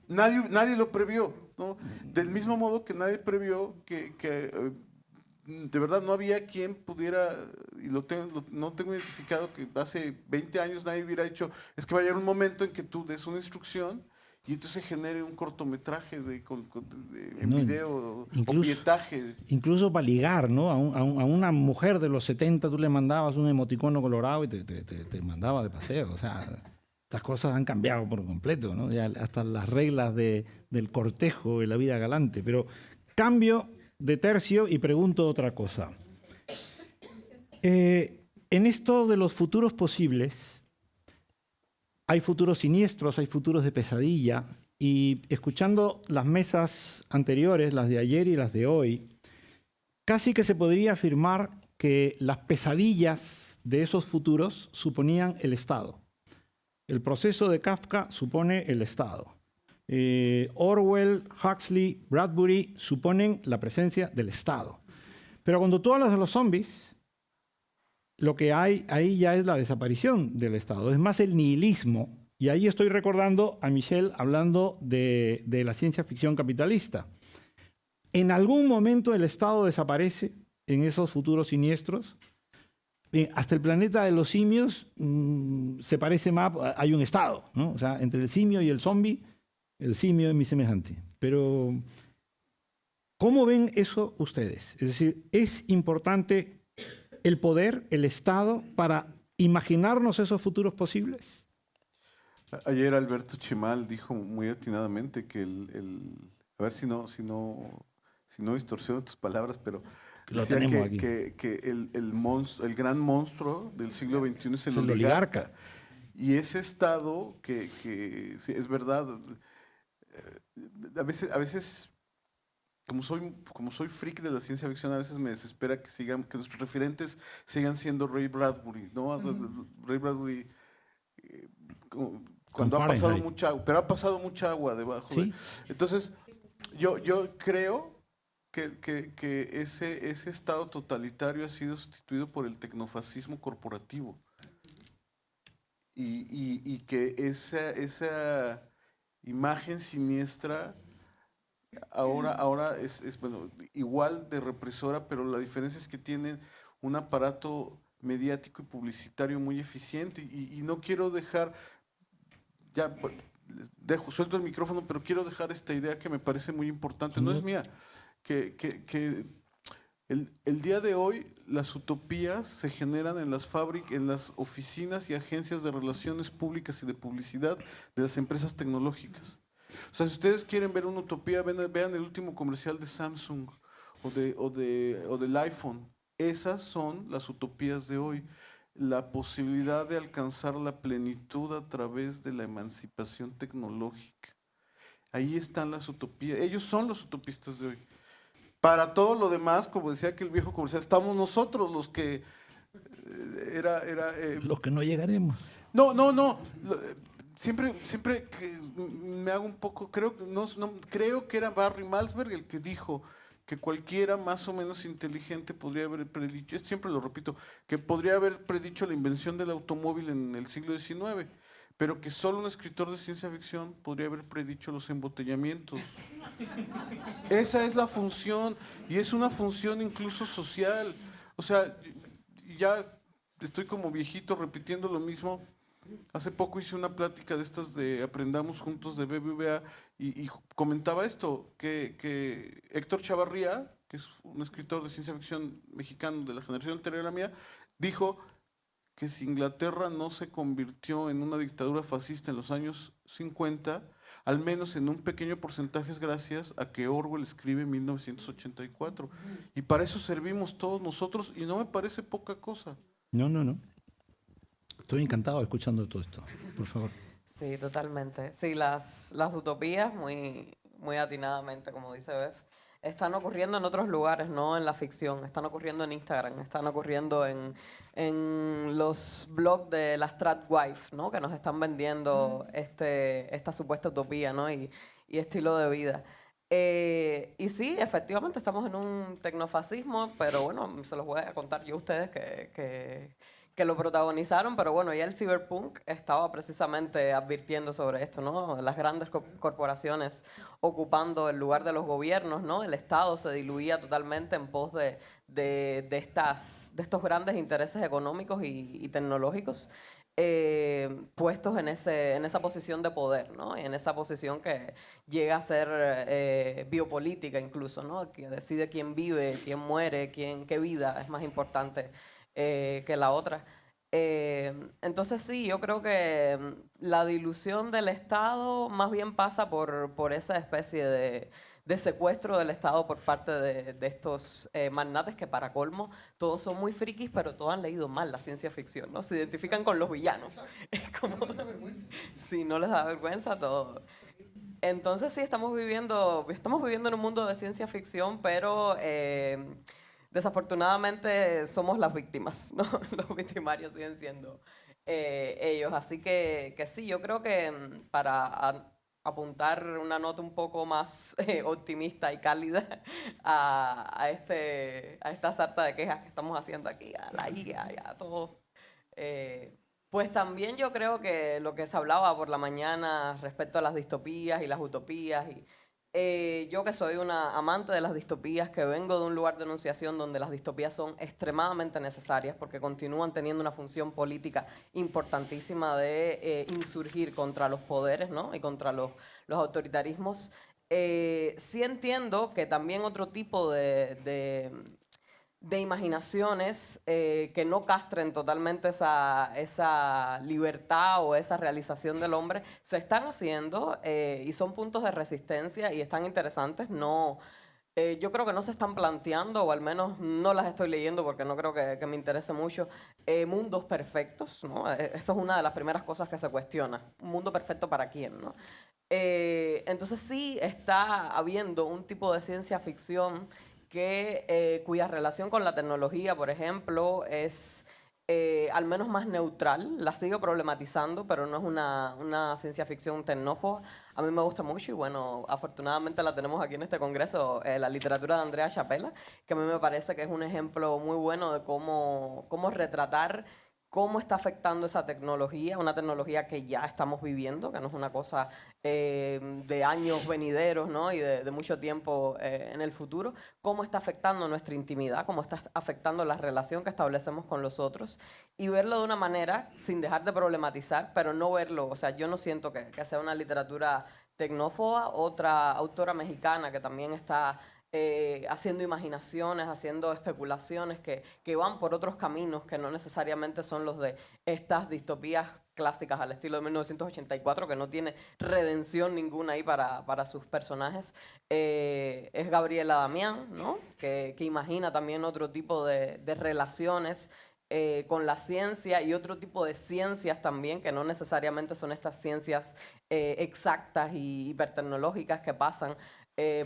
Nadie lo previó, ¿no? Del mismo modo que nadie previó que de verdad no había quien pudiera, y no tengo identificado, que hace 20 años nadie hubiera dicho, es que va a llegar un momento en que tú des una instrucción y entonces genere un cortometraje en No, video o incluso- pietaje. Incluso para ligar, ¿no? A una mujer de los 70 tú le mandabas un emoticono colorado y te mandaba de paseo. O sea, estas cosas han cambiado por completo, ¿no? Ya hasta las reglas del cortejo y la vida galante. Pero cambio de tercio y pregunto otra cosa. En esto de los futuros posibles, hay futuros siniestros, hay futuros de pesadilla, y escuchando las mesas anteriores, las de ayer y las de hoy, casi que se podría afirmar que las pesadillas de esos futuros suponían el Estado. El proceso de Kafka supone el Estado. Orwell, Huxley, Bradbury suponen la presencia del Estado. Pero cuando tú hablas de los zombies, lo que hay ahí ya es la desaparición del Estado, es más el nihilismo. Y ahí estoy recordando a Michel hablando de la ciencia ficción capitalista. En algún momento el Estado desaparece en esos futuros siniestros. Hasta el planeta de los simios se parece más, hay un Estado, ¿no? O sea, entre el simio y el zombie, el simio es mi semejante. Pero, ¿cómo ven eso ustedes? Es decir, ¿es importante el poder, el Estado, para imaginarnos esos futuros posibles? Ayer Alberto Chimal dijo muy atinadamente que a ver si no distorsiono tus palabras, pero Lo decía tenemos aquí. que el gran monstruo del siglo XXI es el el oligarca. oligarca. Y ese Estado que sí, es verdad, a veces como soy freak de la ciencia ficción, a veces me desespera que nuestros referentes sigan siendo Ray Bradbury, ¿no? O sea, Ray Bradbury, cuando ha pasado Fahrenheit. mucha agua, pero ha pasado mucha agua debajo. Sí. Entonces, yo creo que ese estado totalitario ha sido sustituido por el tecnofascismo corporativo. Y que esa imagen siniestra ahora es bueno, igual de represora, pero la diferencia es que tienen un aparato mediático y publicitario muy eficiente. Y no quiero dejar, ya suelto el micrófono, pero quiero dejar esta idea que me parece muy importante, no es mía, que el día de hoy las utopías se generan en las fábricas, en las oficinas y agencias de relaciones públicas y de publicidad de las empresas tecnológicas. O sea, si ustedes quieren ver una utopía, vean el último comercial de Samsung o del iPhone. Esas son las utopías de hoy. La posibilidad de alcanzar la plenitud a través de la emancipación tecnológica. Ahí están las utopías. Ellos son los utopistas de hoy. Para todo lo demás, como decía aquel viejo comercial, estamos nosotros los que Los que no llegaremos. No. Siempre que me hago un poco, creo que era Barry Malzberg el que dijo que cualquiera más o menos inteligente podría haber predicho, siempre lo repito, que podría haber predicho la invención del automóvil en el siglo XIX, pero que solo un escritor de ciencia ficción podría haber predicho los embotellamientos. Esa es la función, y es una función incluso social. O sea, ya estoy como viejito repitiendo lo mismo. Hace poco hice una plática de estas de Aprendamos Juntos de BBVA y comentaba esto, que Héctor Chavarría, que es un escritor de ciencia ficción mexicano de la generación anterior a la mía, dijo que si Inglaterra no se convirtió en una dictadura fascista en los años 50, al menos en un pequeño porcentaje es gracias a que Orwell escribe en 1984. Y para eso servimos todos nosotros, y no me parece poca cosa. No. Estoy encantado escuchando todo esto. Por favor. Sí, totalmente. Sí, las utopías, muy atinadamente, como dice Beth. están ocurriendo en otros lugares, no en la ficción. Están ocurriendo en Instagram, están ocurriendo en los blogs de las tradwife, ¿no? Que nos están vendiendo esta supuesta utopía, ¿no? y estilo de vida. Y sí, efectivamente estamos en un tecnofascismo, pero bueno, se los voy a contar yo a ustedes que lo protagonizaron, pero bueno, ya el cyberpunk estaba precisamente advirtiendo sobre esto, ¿no? Las grandes corporaciones ocupando el lugar de los gobiernos, ¿no? El Estado se diluía totalmente en pos de estos grandes intereses económicos y tecnológicos. Puestos en esa posición de poder, ¿no? Y en esa posición que llega a ser biopolítica incluso, ¿no? Que decide quién vive, quién muere, qué vida es más importante que la otra. Entonces sí, yo creo que la dilución del Estado más bien pasa por esa especie de secuestro del Estado por parte de estos magnates que, para colmo, todos son muy frikis, pero todos han leído mal la ciencia ficción, ¿no? Se identifican con los villanos. Es como, ¿No les da vergüenza? sí, no les da vergüenza todo. Entonces sí, estamos viviendo en un mundo de ciencia ficción, pero desafortunadamente somos las víctimas, ¿no? Los victimarios siguen siendo ellos. Así que sí, yo creo que para apuntar una nota un poco más optimista y cálida a esta sarta de quejas que estamos haciendo aquí, a la IA y a todo. Pues también yo creo que lo que se hablaba por la mañana respecto a las distopías y las utopías, yo que soy una amante de las distopías, que vengo de un lugar de enunciación donde las distopías son extremadamente necesarias porque continúan teniendo una función política importantísima de insurgir contra los poderes, ¿no? Y contra los autoritarismos. Sí entiendo que también otro tipo de imaginaciones que no castren totalmente esa libertad o esa realización del hombre, se están haciendo y son puntos de resistencia y están interesantes. No, yo creo que no se están planteando, o al menos no las estoy leyendo porque no creo que me interese mucho, mundos perfectos, ¿no? Eso es una de las primeras cosas que se cuestiona. ¿Un mundo perfecto para quién, no? Entonces sí está habiendo un tipo de ciencia ficción cuya relación con la tecnología, por ejemplo, es al menos más neutral. La sigo problematizando, pero no es una ciencia ficción tecnófoba. A mí me gusta mucho y bueno, afortunadamente la tenemos aquí en este congreso, la literatura de Andrea Chapela, que a mí me parece que es un ejemplo muy bueno de cómo retratar cómo está afectando esa tecnología, una tecnología que ya estamos viviendo, que no es una cosa de años venideros, ¿no? Y de mucho tiempo en el futuro, cómo está afectando nuestra intimidad, cómo está afectando la relación que establecemos con los otros, y verlo de una manera sin dejar de problematizar, pero no verlo, o sea, yo no siento que sea una literatura tecnófoba. Otra autora mexicana que también está haciendo imaginaciones, haciendo especulaciones que van por otros caminos que no necesariamente son los de estas distopías clásicas al estilo de 1984, que no tiene redención ninguna ahí para sus personajes. Es Gabriela Damián, ¿no? que imagina también otro tipo de relaciones con la ciencia y otro tipo de ciencias también, que no necesariamente son estas ciencias exactas y hipertecnológicas que pasan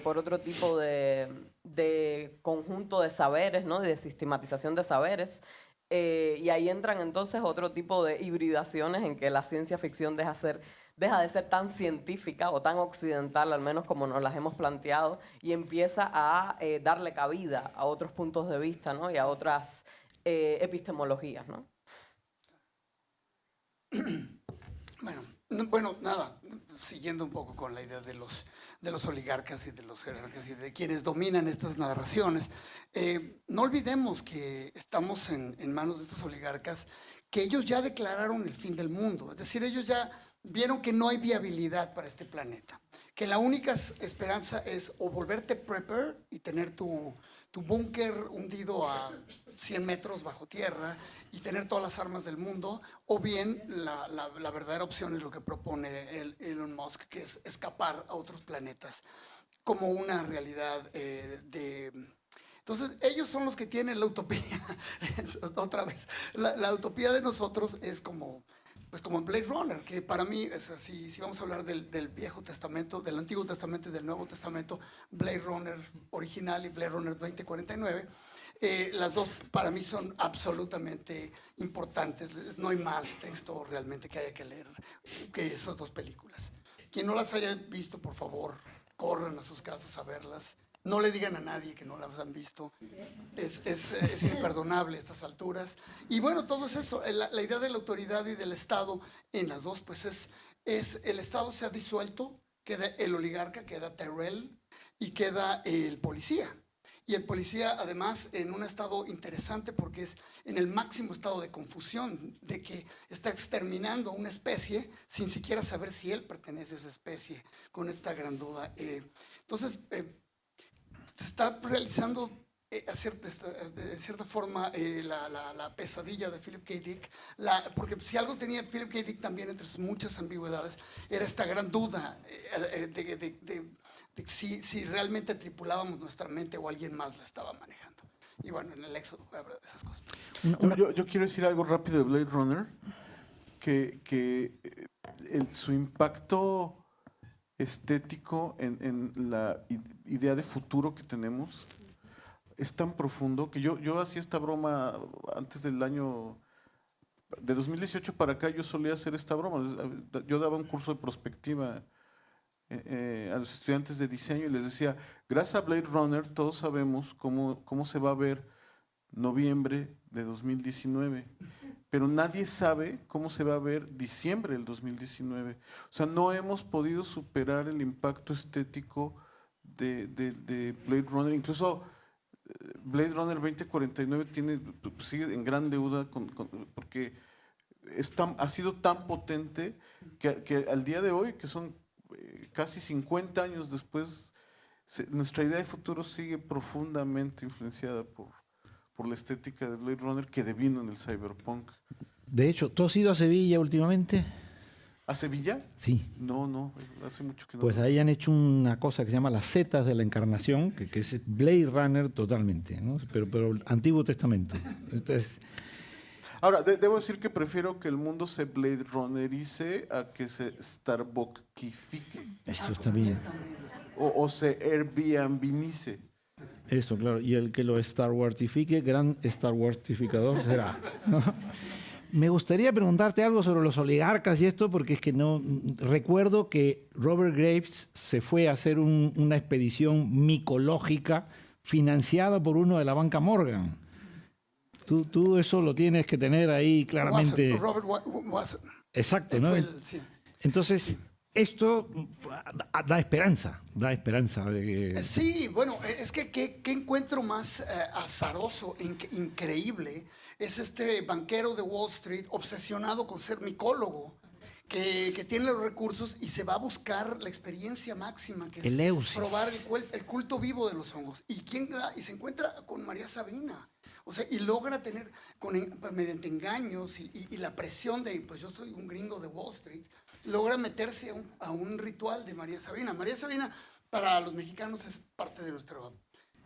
por otro tipo de conjunto de saberes, ¿no? De sistematización de saberes. Y ahí entran entonces otro tipo de hibridaciones en que la ciencia ficción deja de ser tan científica o tan occidental, al menos como nos las hemos planteado, y empieza a darle cabida a otros puntos de vista, ¿no? Y a otras epistemologías, ¿no? Bueno, nada, siguiendo un poco con la idea de los oligarcas y de los jerarcas y de quienes dominan estas narraciones, no olvidemos que estamos en manos de estos oligarcas, que ellos ya declararon el fin del mundo. Es decir, ellos ya vieron que no hay viabilidad para este planeta, que la única esperanza es o volverte prepper y tener tu búnker hundido a 100 metros bajo tierra y tener todas las armas del mundo, o bien la verdadera opción es lo que propone Elon Musk, que es escapar a otros planetas como una realidad Entonces, ellos son los que tienen la utopía. Otra vez, la utopía de nosotros es como pues como en Blade Runner, que para mí, es así, si vamos a hablar del Viejo Testamento, del Antiguo Testamento y del Nuevo Testamento, Blade Runner original y Blade Runner 2049, las dos para mí son absolutamente importantes. No hay más texto realmente que haya que leer que esas dos películas. Quien no las haya visto, por favor, corran a sus casas a verlas. No le digan a nadie que no las han visto. Es imperdonable a estas alturas. Y bueno, todo es eso. La idea de la autoridad y del Estado en las dos, pues es el Estado se ha disuelto, queda el oligarca, queda Tyrell y queda el policía. Y el policía, además, en un estado interesante porque es en el máximo estado de confusión, de que está exterminando una especie sin siquiera saber si él pertenece a esa especie, con esta gran duda. Entonces, se está realizando de cierta forma la pesadilla de Philip K. Dick, porque si algo tenía Philip K. Dick también entre sus muchas ambigüedades, era esta gran duda de si realmente tripulábamos nuestra mente o alguien más lo estaba manejando. Y bueno, en el éxodo voy a hablar de esas cosas. Yo quiero decir algo rápido de Blade Runner, que su impacto estético en la idea de futuro que tenemos es tan profundo que yo hacía esta broma antes del año de 2018 para acá. Yo solía hacer esta broma. Yo daba un curso de prospectiva a los estudiantes de diseño y les decía, gracias a Blade Runner todos sabemos cómo se va a ver noviembre de 2019, pero nadie sabe cómo se va a ver diciembre del 2019. O sea, no hemos podido superar el impacto estético de Blade Runner. Incluso Blade Runner 2049 sigue en gran deuda porque ha sido tan potente que al día de hoy, que son casi 50 años después, nuestra idea de futuro sigue profundamente influenciada por la estética de Blade Runner que devino en el cyberpunk. De hecho, ¿tú has ido a Sevilla últimamente? ¿A Sevilla? Sí. No, hace mucho que no. Pues ahí han hecho una cosa que se llama las setas de la encarnación, que es Blade Runner totalmente, ¿no? Pero Antiguo Testamento. Entonces, ahora, debo decir que prefiero que el mundo se Blade Runnerice a que se Starbucksifique. eso está bien. O se Airbnbnice. Eso, claro. Y el que lo Star Warsifique, gran Star Warsificador será, ¿no? Me gustaría preguntarte algo sobre los oligarcas y esto, porque es que no recuerdo que Robert Graves se fue a hacer una expedición micológica financiada por uno de la banca Morgan. Tú eso lo tienes que tener ahí claramente. Robert Watson. Exacto, ¿no? Sí. Entonces, esto da esperanza de que... Sí, bueno, es que qué encuentro más azaroso, increíble, es este banquero de Wall Street obsesionado con ser micólogo, que tiene los recursos y se va a buscar la experiencia máxima, que es Eleusis. probar el culto vivo de los hongos. Y se encuentra con María Sabina. O sea, y logra tener, mediante engaños y la presión de, pues yo soy un gringo de Wall Street, logra meterse a un ritual de María Sabina. María Sabina, para los mexicanos, es parte de nuestra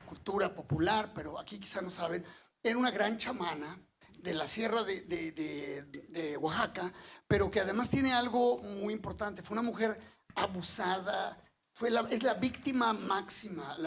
cultura popular, pero aquí quizá no saben, era una gran chamana de la sierra de Oaxaca, pero que además tiene algo muy importante. Fue una mujer abusada, es la víctima máxima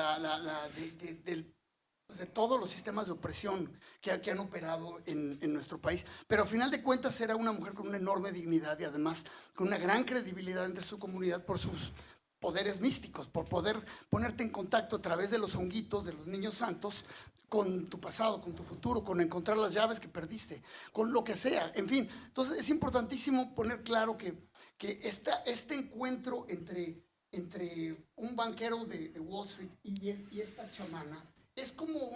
de todos los sistemas de opresión que han operado en nuestro país. Pero al final de cuentas era una mujer con una enorme dignidad y además con una gran credibilidad entre su comunidad por sus poderes místicos, por poder ponerte en contacto a través de los honguitos, de los niños santos, con tu pasado, con tu futuro, con encontrar las llaves que perdiste, con lo que sea, en fin. Entonces es importantísimo poner claro que este encuentro entre un banquero de Wall Street y esta chamana es como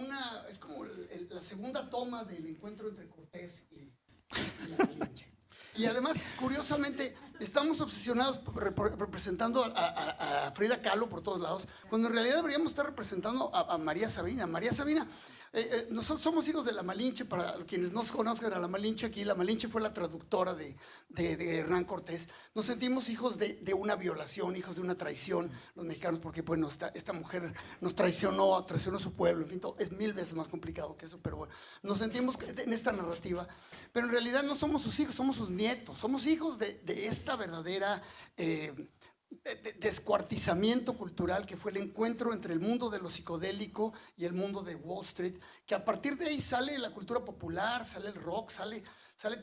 la segunda toma del encuentro entre Cortés y la Malinche. Y además, curiosamente, estamos obsesionados representando a Frida Kahlo por todos lados, cuando en realidad deberíamos estar representando a María Sabina. María Sabina, nosotros somos hijos de la Malinche, para quienes no conozcan a la Malinche aquí, la Malinche fue la traductora de Hernán Cortés. Nos sentimos hijos de una violación, hijos de una traición, los mexicanos, porque bueno, esta mujer nos traicionó a su pueblo, en fin, es 1000 veces más complicado que eso, pero bueno, nos sentimos en esta narrativa, pero en realidad no somos sus hijos, somos sus nietos, somos hijos de esta verdadera descuartizamiento cultural que fue el encuentro entre el mundo de lo psicodélico y el mundo de Wall Street, que a partir de ahí sale la cultura popular, sale el rock, sale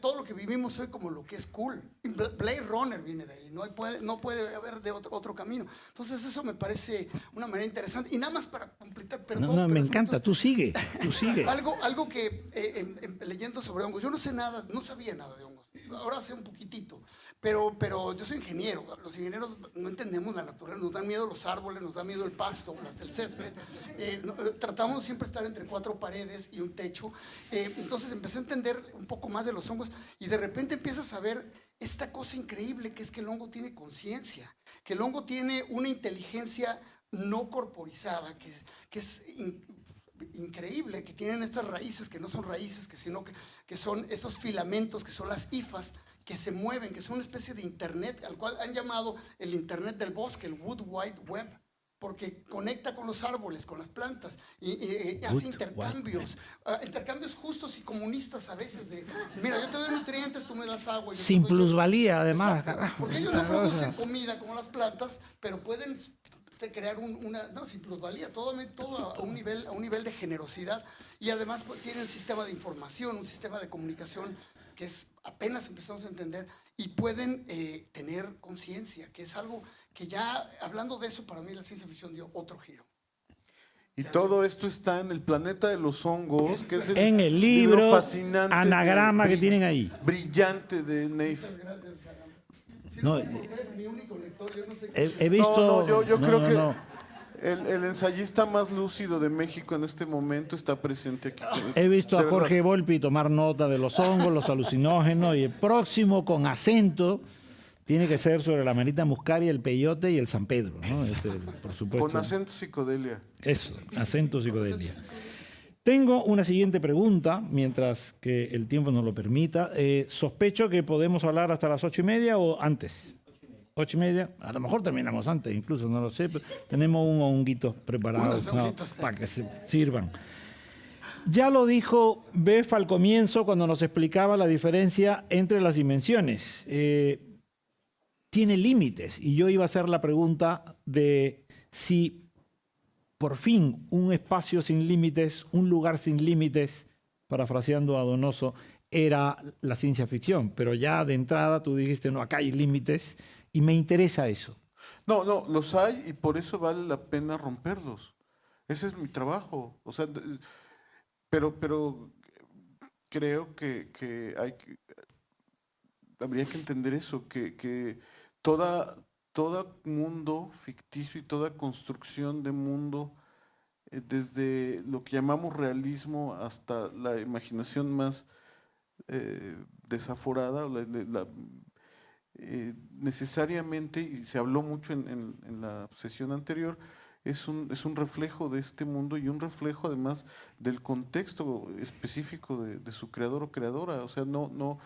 todo lo que vivimos hoy como lo que es cool. Blade Runner viene de ahí, no puede haber de otro camino. Entonces eso me parece una manera interesante. Y nada más para completar, perdón. No, me encanta, tú sigue. Algo que leyendo sobre hongos, yo no sabía nada de hongos. Ahora sé un poquitito, pero yo soy ingeniero. Los ingenieros no entendemos la naturaleza, nos dan miedo los árboles, nos da miedo el pasto, el césped. Tratamos siempre estar entre 4 paredes y un techo. Entonces empecé a entender un poco más de los hongos y de repente empiezas a ver esta cosa increíble que es que el hongo tiene conciencia, que el hongo tiene una inteligencia no corporizada, que es increíble, que tienen estas raíces que no son raíces, que son estos filamentos, que son las hifas, que se mueven, que son una especie de internet, al cual han llamado el internet del bosque, el Wood Wide Web, porque conecta con los árboles, con las plantas, y hace intercambios, intercambios justos y comunistas a veces, mira, yo te doy nutrientes, tú me das agua. Sin plusvalía, además. Exacto, porque ellos no producen comida como las plantas, pero pueden crear sin plusvalía, todo a un nivel de generosidad, y además pues, tienen un sistema de información, un sistema de comunicación que apenas empezamos a entender, y pueden tener conciencia, que es algo que ya, hablando de eso, para mí la ciencia ficción dio otro giro. Y todo esto está en El planeta de los hongos, que es en el libro fascinante, anagrama que tienen ahí. Brillante de Neif. No, mi único lector, yo no sé he visto... Yo creo que el ensayista más lúcido de México en este momento está presente aquí. He visto a De Jorge verdad. Volpi tomar nota de los hongos, los alucinógenos, y el próximo con acento tiene que ser sobre la manita muscaria, el peyote y el San Pedro, ¿no? Por supuesto. Con acento psicodelia. Eso, acento psicodelia. Tengo una siguiente pregunta, mientras que el tiempo nos lo permita. Sospecho que podemos hablar hasta las 8:30 o antes. 8:30, a lo mejor terminamos antes, incluso, no lo sé, pero tenemos un honguito preparado para que se sirvan. Ya lo dijo Beth al comienzo cuando nos explicaba la diferencia entre las dimensiones. Tiene límites, y yo iba a hacer la pregunta de si por fin un espacio sin límites, un lugar sin límites, parafraseando a Donoso, era la ciencia ficción, pero ya de entrada tú dijiste, no, acá hay límites, y me interesa eso. No, los hay y por eso vale la pena romperlos. Ese es mi trabajo. O sea, pero creo que habría que entender eso, que todo mundo ficticio y toda construcción de mundo, desde lo que llamamos realismo hasta la imaginación más desaforada, necesariamente, y se habló mucho en la sesión anterior, es un reflejo de este mundo y un reflejo además del contexto específico de su creador o creadora. O sea, no,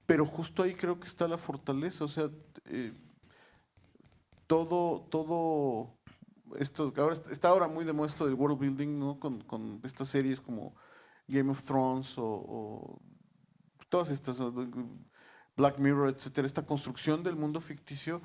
pero justo ahí creo que está la fortaleza. O sea, todo esto, está ahora muy de moda esto del world building, ¿no? Con estas series como Game of Thrones o todas estas, Black Mirror, etcétera, esta construcción del mundo ficticio,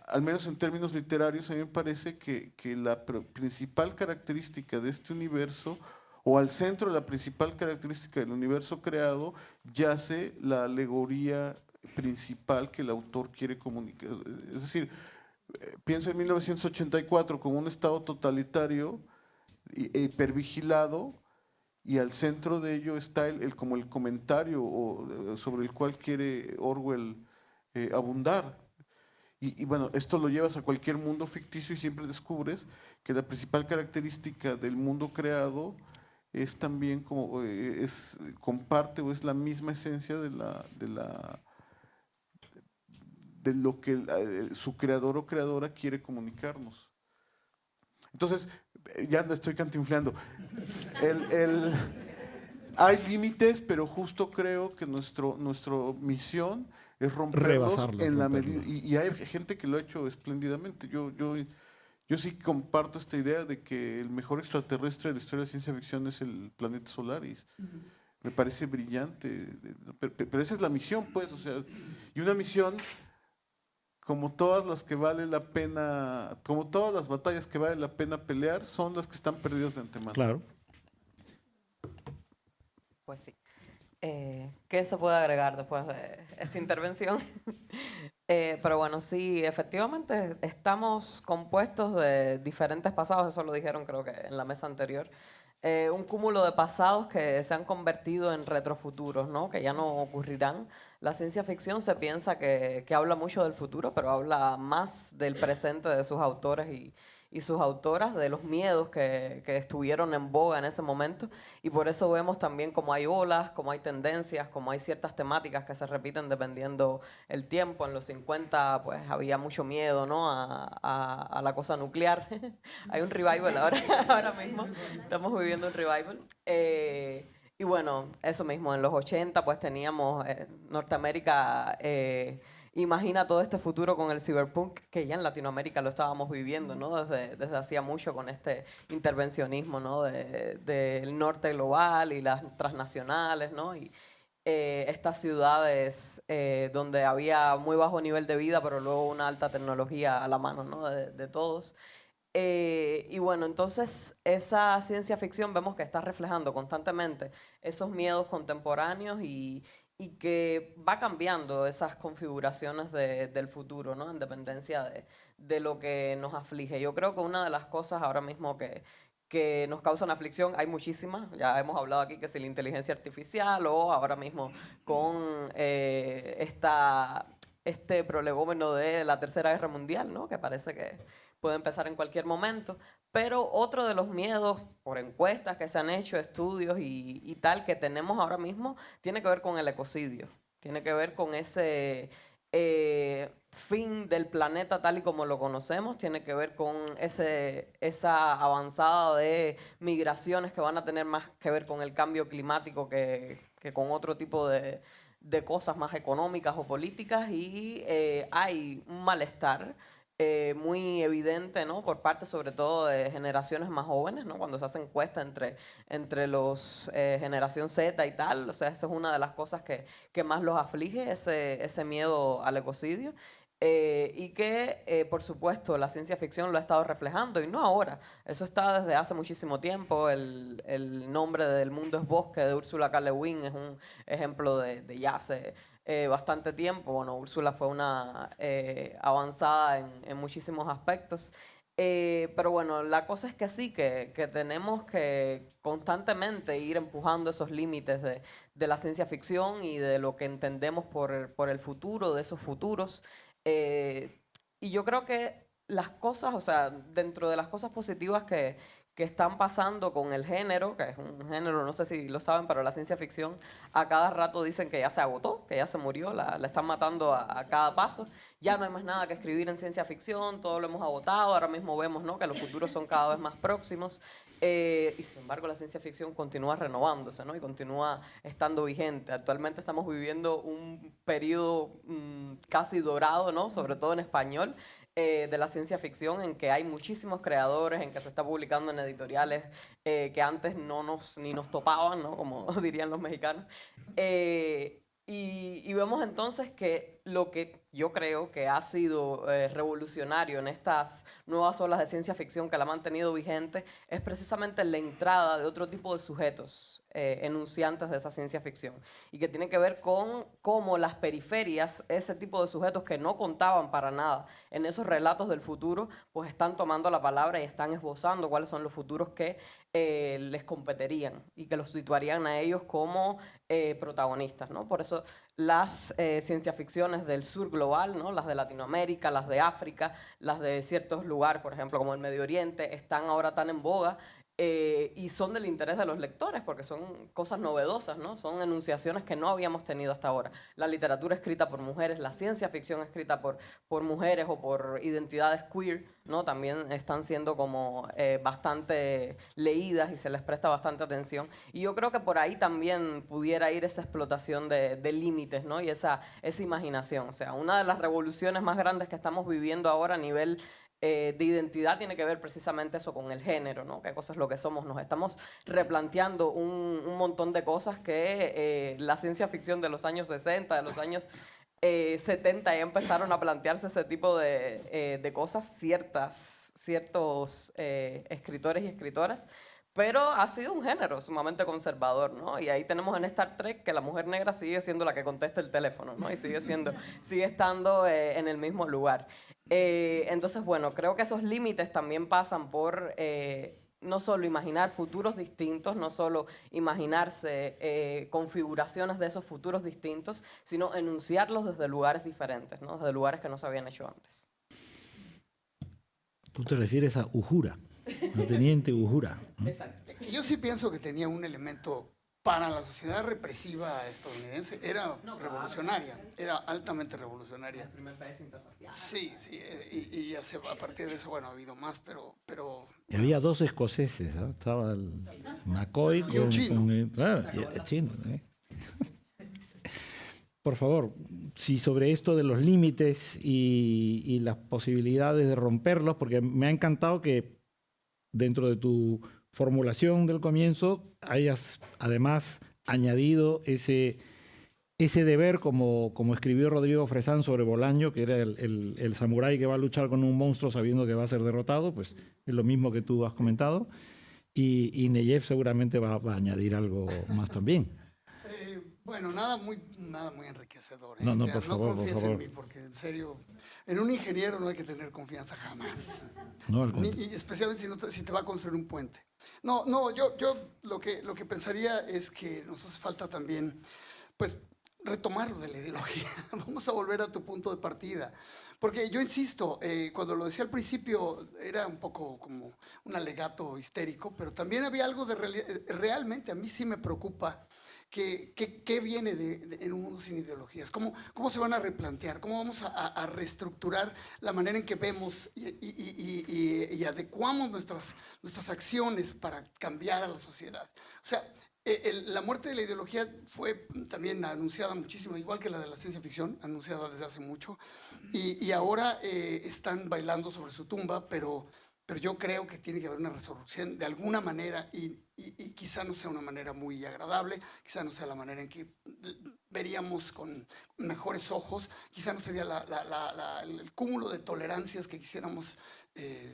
al menos en términos literarios, a mí me parece que la principal característica de este universo, o al centro de la principal característica del universo creado, yace la alegoría principal que el autor quiere comunicar. Es decir, pienso en 1984 como un estado totalitario, hipervigilado, y al centro de ello está como el comentario sobre el cual quiere Orwell abundar. Y bueno, esto lo llevas a cualquier mundo ficticio y siempre descubres que la principal característica del mundo creado es también comparte o es la misma esencia de lo que su creador o creadora quiere comunicarnos. Entonces, ya no estoy cantinfleando. Hay límites, pero justo creo que nuestra misión es romperlos en la medida. Y hay gente que lo ha hecho espléndidamente. Yo sí comparto esta idea de que el mejor extraterrestre de la historia de la ciencia ficción es el planeta Solaris. Me parece brillante. Pero esa es la misión, pues. O sea, y una misión, como todas las que vale la pena, como todas las batallas que vale la pena pelear, son las que están perdidas de antemano. Claro. Pues sí. ¿Qué se puede agregar después de esta intervención? Pero bueno, sí, efectivamente estamos compuestos de diferentes pasados, eso lo dijeron creo que en la mesa anterior. Un cúmulo de pasados que se han convertido en retrofuturos, ¿no? Que ya no ocurrirán. La ciencia ficción se piensa que habla mucho del futuro, pero habla más del presente de sus autores y sus autoras, de los miedos que estuvieron en boga en ese momento. Y por eso vemos también cómo hay olas, cómo hay tendencias, cómo hay ciertas temáticas que se repiten dependiendo el tiempo. En los 50 pues había mucho miedo, ¿no? a la cosa nuclear. Hay un revival ahora mismo. Estamos viviendo un revival. Y bueno, eso mismo, en los 80 pues teníamos Norteamérica... imagina todo este futuro con el cyberpunk, que ya en Latinoamérica lo estábamos viviendo, ¿no? Desde hacía mucho con este intervencionismo, ¿no? Del norte global y las transnacionales, ¿no? Y estas ciudades donde había muy bajo nivel de vida, pero luego una alta tecnología a la mano, ¿no? de todos. Y bueno, entonces esa ciencia ficción vemos que está reflejando constantemente esos miedos contemporáneos y que va cambiando esas configuraciones del futuro, ¿no? En dependencia de lo que nos aflige. Yo creo que una de las cosas ahora mismo que nos causan aflicción, hay muchísimas, ya hemos hablado aquí que es la inteligencia artificial o ahora mismo con este prolegómeno de la Tercera Guerra Mundial, ¿no? Que parece que puede empezar en cualquier momento. Pero otro de los miedos, por encuestas que se han hecho, estudios y tal, que tenemos ahora mismo, tiene que ver con el ecocidio. Tiene que ver con ese fin del planeta tal y como lo conocemos. Tiene que ver con esa avanzada de migraciones que van a tener más que ver con el cambio climático que con otro tipo de cosas más económicas o políticas. Y hay un malestar muy evidente, ¿no? Por parte sobre todo de generaciones más jóvenes, ¿no? Cuando se hace encuesta entre los generación Z y tal, o sea, esa es una de las cosas que más los aflige, ese miedo al ecocidio. Y que, por supuesto, la ciencia ficción lo ha estado reflejando, y no ahora, eso está desde hace muchísimo tiempo. El nombre del mundo es Bosque, de Ursula K. Le Guin, es un ejemplo de ya hace bastante tiempo. Bueno, Úrsula fue una avanzada en muchísimos aspectos. Pero bueno, la cosa es que sí, que tenemos que constantemente ir empujando esos límites de la ciencia ficción y de lo que entendemos por el futuro, de esos futuros. Y yo creo que las cosas, o sea, dentro de las cosas positivas que están pasando con el género, que es un género, no sé si lo saben, pero la ciencia ficción a cada rato dicen que ya se agotó, que ya se murió, la están matando a cada paso. Ya no hay más nada que escribir en ciencia ficción, todo lo hemos agotado. Ahora mismo vemos, ¿no?, que los futuros son cada vez más próximos. Y sin embargo la ciencia ficción continúa renovándose, ¿no? Y continúa estando vigente. Actualmente estamos viviendo un periodo casi dorado, ¿no?, sobre todo en español, de la ciencia ficción, en que hay muchísimos creadores, en que se está publicando en editoriales que antes ni nos topaban, ¿no?, como dirían los mexicanos. Y vemos entonces que lo que yo creo que ha sido revolucionario en estas nuevas olas de ciencia ficción que la han mantenido vigente es precisamente la entrada de otro tipo de sujetos enunciantes de esa ciencia ficción, y que tiene que ver con cómo las periferias, ese tipo de sujetos que no contaban para nada en esos relatos del futuro, pues están tomando la palabra y están esbozando cuáles son los futuros que les competirían y que los situarían a ellos como protagonistas, ¿no? Por eso las ciencia ficciones del sur global, ¿no?, las de Latinoamérica, las de África, las de ciertos lugares, por ejemplo, como el Medio Oriente, están ahora tan en boga, y son del interés de los lectores porque son cosas novedosas, ¿no? Son enunciaciones que no habíamos tenido hasta ahora. La literatura escrita por mujeres, la ciencia ficción escrita por mujeres o por identidades queer, ¿no? También están siendo como bastante leídas y se les presta bastante atención. Y yo creo que por ahí también pudiera ir esa explotación de límites, ¿no? Y esa imaginación. O sea, una de las revoluciones más grandes que estamos viviendo ahora a nivel de identidad tiene que ver precisamente eso con el género, ¿no? ¿Qué cosa es lo que somos? Nos estamos replanteando un montón de cosas que la ciencia ficción de los años 60, de los años 70 ya empezaron a plantearse ese tipo de cosas, ciertos escritores y escritoras, pero ha sido un género sumamente conservador, ¿no? Y ahí tenemos en Star Trek que la mujer negra sigue siendo la que contesta el teléfono, ¿no? Y sigue estando en el mismo lugar. Entonces, bueno, creo que esos límites también pasan por no solo imaginar futuros distintos, no solo imaginarse configuraciones de esos futuros distintos, sino enunciarlos desde lugares diferentes, ¿no? Desde lugares que no se habían hecho antes. Tú te refieres a Uhura, la teniente Uhura, ¿no? Exacto. Yo sí pienso que tenía un elemento para la sociedad represiva estadounidense, era revolucionaria, era altamente revolucionaria. El primer país interracial. Sí, sí, y a partir de eso, bueno, ha habido más, pero Y había dos escoceses, ¿no? Estaba el McCoy Y un chino. Claro, y el chino, ¿eh? Por favor, si sobre esto de los límites y las posibilidades de romperlos, porque me ha encantado que dentro de tu formulación del comienzo hayas además añadido ese deber, como escribió Rodrigo Fresán sobre Bolaño, que era el samurái que va a luchar con un monstruo sabiendo que va a ser derrotado, pues es lo mismo que tú has comentado, y Neyev seguramente va a añadir algo más también. bueno, nada muy enriquecedor. No, Ya, por favor, confíes por favor. en mí, porque en serio, en un ingeniero no hay que tener confianza jamás. No, Y especialmente si te va a construir un puente. No, yo lo que pensaría es que nos hace falta también, pues, retomar lo de la ideología. Vamos a volver a tu punto de partida. Porque yo insisto, cuando lo decía al principio era un poco como un alegato histérico, pero también había algo de realmente a mí sí me preocupa. ¿Qué viene en un mundo sin ideologías? ¿Cómo se van a replantear? ¿Cómo vamos a reestructurar la manera en que vemos y adecuamos nuestras acciones para cambiar a la sociedad? O sea, la muerte de la ideología fue también anunciada muchísimo, igual que la de la ciencia ficción, anunciada desde hace mucho, y ahora están bailando sobre su tumba, pero yo creo que tiene que haber una resurrección de alguna manera y quizá no sea una manera muy agradable, quizá no sea la manera en que veríamos con mejores ojos, quizá no sería el cúmulo de tolerancias que quisiéramos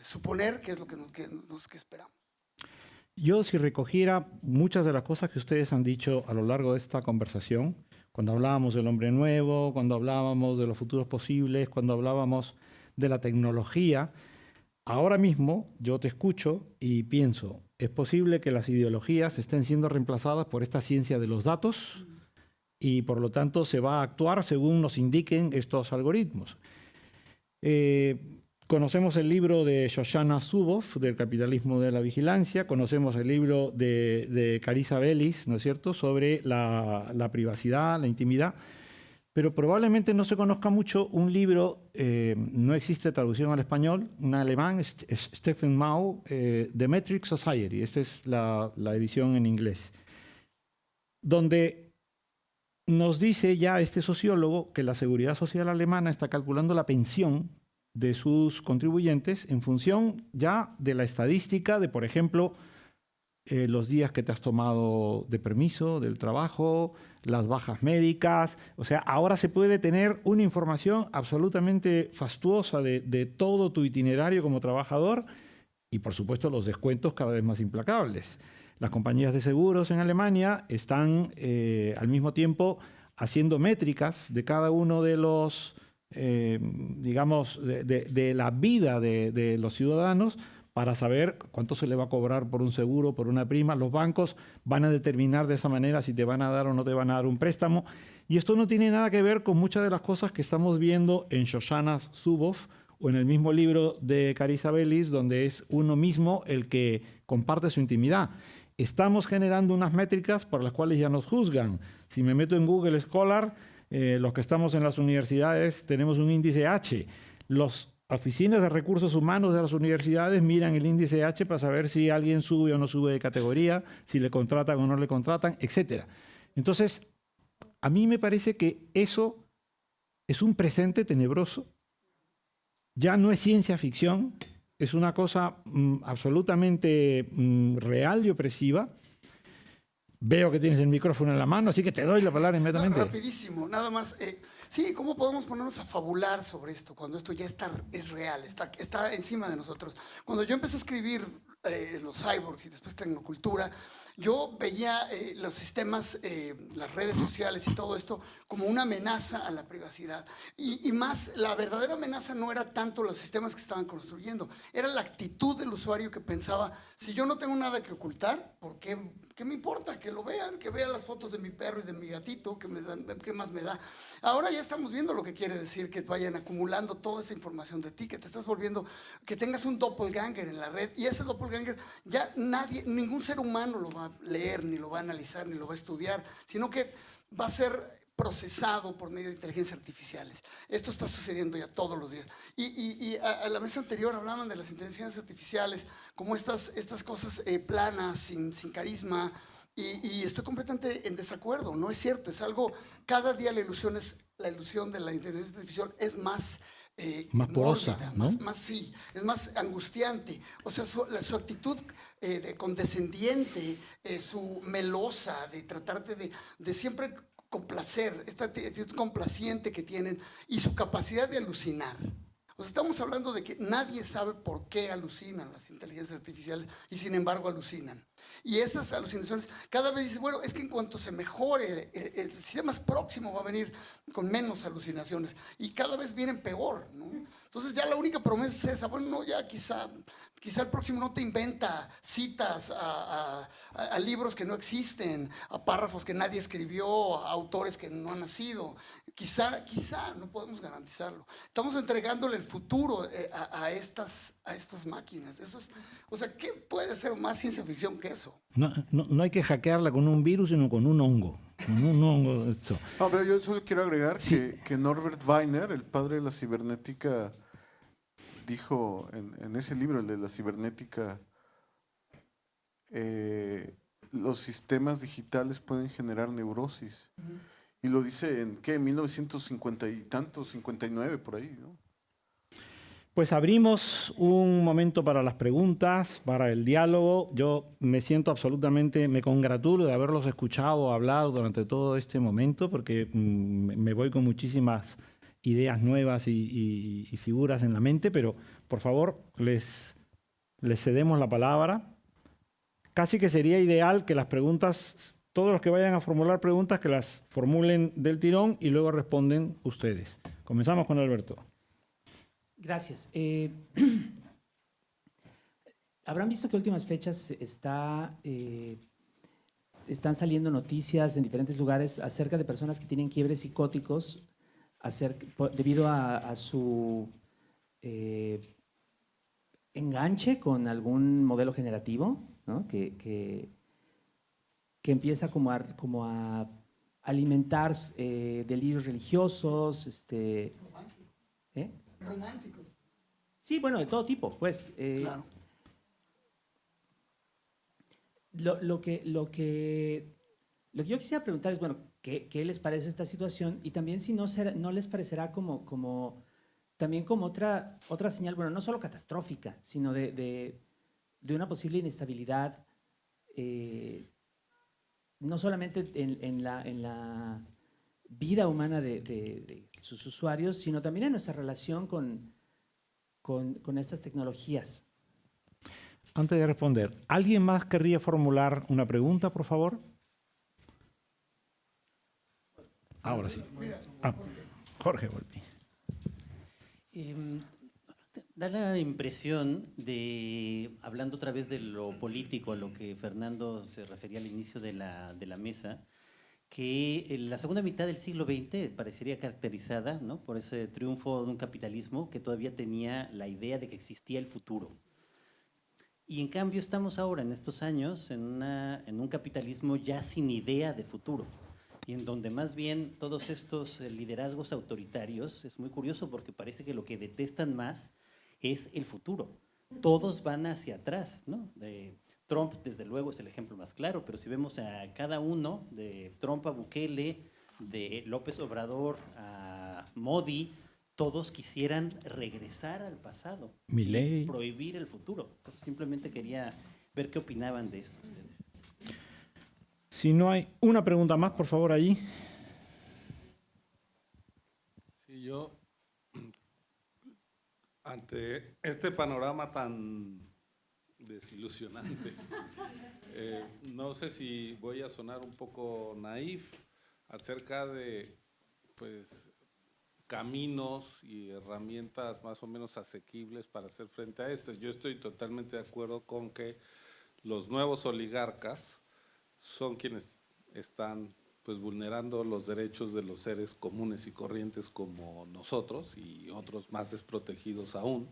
suponer que es lo que esperamos. Yo, si recogiera muchas de las cosas que ustedes han dicho a lo largo de esta conversación, cuando hablábamos del hombre nuevo, cuando hablábamos de los futuros posibles, cuando hablábamos de la tecnología, ahora mismo yo te escucho y pienso, es posible que las ideologías estén siendo reemplazadas por esta ciencia de los datos y por lo tanto se va a actuar según nos indiquen estos algoritmos. Conocemos el libro de Shoshana Zuboff, del capitalismo de la vigilancia, conocemos el libro de Carissa Bellis, ¿no es cierto?, sobre la privacidad, la intimidad, pero probablemente no se conozca mucho un libro, no existe traducción al español, un alemán, Stephen Mau, The Metric Society, esta es la edición en inglés, donde nos dice ya este sociólogo que la Seguridad Social alemana está calculando la pensión de sus contribuyentes en función ya de la estadística de, por ejemplo, los días que te has tomado de permiso del trabajo, las bajas médicas. O sea, ahora se puede tener una información absolutamente fastuosa de todo tu itinerario como trabajador y, por supuesto, los descuentos cada vez más implacables. Las compañías de seguros en Alemania están al mismo tiempo haciendo métricas de cada uno de los, digamos, de la vida de los ciudadanos para saber cuánto se le va a cobrar por un seguro, por una prima. Los bancos van a determinar de esa manera si te van a dar o no te van a dar un préstamo. Y esto no tiene nada que ver con muchas de las cosas que estamos viendo en Shoshana Zuboff o en el mismo libro de Carissa Bellis, donde es uno mismo el que comparte su intimidad. Estamos generando unas métricas por las cuales ya nos juzgan. Si me meto en Google Scholar, los que estamos en las universidades tenemos un índice H. Las oficinas de recursos humanos de las universidades miran el índice H para saber si alguien sube o no sube de categoría, si le contratan o no le contratan, etc. Entonces, a mí me parece que eso es un presente tenebroso. Ya no es ciencia ficción, es una cosa absolutamente real y opresiva. Veo que tienes el micrófono en la mano, así que te doy la palabra inmediatamente. Rapidísimo, nada más. Sí, ¿cómo podemos ponernos a fabular sobre esto cuando esto ya es real, está encima de nosotros? Cuando yo empecé a escribir los cyborgs y después tecnocultura, yo veía los sistemas, las redes sociales y todo esto como una amenaza a la privacidad. Y más, la verdadera amenaza no era tanto los sistemas que estaban construyendo, era la actitud del usuario que pensaba, si yo no tengo nada que ocultar, ¿por qué me importa? Que lo vean, que vean las fotos de mi perro y de mi gatito, ¿qué más me da? Ahora ya estamos viendo lo que quiere decir que vayan acumulando toda esa información de ti, que te estás volviendo, que tengas un doppelganger en la red, y ese doppelganger ya ningún ser humano lo va a leer, ni lo va a analizar, ni lo va a estudiar, sino que va a ser procesado por medio de inteligencias artificiales. Esto está sucediendo ya todos los días. Y a la mesa anterior hablaban de las inteligencias artificiales como estas cosas planas, sin carisma, y estoy completamente en desacuerdo. No es cierto, es algo, cada día la ilusión de la inteligencia artificial es más porosa, mórbida, ¿no? sí, es más angustiante. O sea, su actitud condescendiente, su melosa de tratarte de siempre complacer, esta actitud complaciente que tienen y su capacidad de alucinar. O sea, estamos hablando de que nadie sabe por qué alucinan las inteligencias artificiales y sin embargo alucinan. Y esas alucinaciones, cada vez dices, bueno, es que en cuanto se mejore, el sistema más próximo va a venir con menos alucinaciones y cada vez vienen peor, ¿no? Entonces ya la única promesa es esa, bueno, no, ya quizá el próximo no te inventa citas a libros que no existen, a párrafos que nadie escribió, a autores que no han nacido. Quizá, no podemos garantizarlo. Estamos entregándole el futuro a estas máquinas. Eso es, o sea, ¿qué puede ser más ciencia ficción que eso? No hay que hackearla con un virus, sino con un hongo. Con un hongo de esto. No, pero yo solo quiero agregar que Norbert Wiener, el padre de la cibernética, dijo en ese libro, el de la cibernética, los sistemas digitales pueden generar neurosis. Y lo dice en, ¿qué? 1950 y tantos, 59, por ahí, ¿no? Pues abrimos un momento para las preguntas, para el diálogo. Yo me siento absolutamente, me congratulo de haberlos escuchado hablar durante todo este momento, porque me voy con muchísimas ideas nuevas y figuras en la mente, pero por favor, les cedemos la palabra. Casi que sería ideal que las preguntas, todos los que vayan a formular preguntas, que las formulen del tirón y luego responden ustedes. Comenzamos con Alberto. Gracias. Habrán visto que en últimas fechas están saliendo noticias en diferentes lugares acerca de personas que tienen quiebres psicóticos debido a su enganche con algún modelo generativo, ¿no? que empieza como a alimentar delirios religiosos, Románticos. Sí, bueno, de todo tipo, pues. Claro. Lo que yo quisiera preguntar es, bueno, ¿qué les parece esta situación? Y también si no les parecerá también como otra señal, bueno, no solo catastrófica, sino de una posible inestabilidad, no solamente en la vida humana de sus usuarios, sino también en nuestra relación con estas tecnologías. Antes de responder, ¿alguien más querría formular una pregunta, por favor? Ahora sí. Jorge Volpi. Da la impresión de, hablando otra vez de lo político, a lo que Fernando se refería al inicio de la mesa, que la segunda mitad del siglo XX parecería caracterizada, ¿no?, por ese triunfo de un capitalismo que todavía tenía la idea de que existía el futuro. Y en cambio estamos ahora, en estos años, en un capitalismo ya sin idea de futuro, y en donde más bien todos estos liderazgos autoritarios, es muy curioso porque parece que lo que detestan más es el futuro. Todos van hacia atrás, ¿no? Trump, desde luego, es el ejemplo más claro, pero si vemos a cada uno, de Trump a Bukele, de López Obrador a Modi, todos quisieran regresar al pasado Milei. y prohibir el futuro. Entonces, simplemente quería ver qué opinaban de esto ustedes. Si no hay una pregunta más, por favor, allí. Sí, yo, ante este panorama tan desilusionante, no sé si voy a sonar un poco naif acerca de, pues, caminos y herramientas más o menos asequibles para hacer frente a esto. Yo estoy totalmente de acuerdo con que los nuevos oligarcas son quienes están, pues, vulnerando los derechos de los seres comunes y corrientes como nosotros y otros más desprotegidos aún.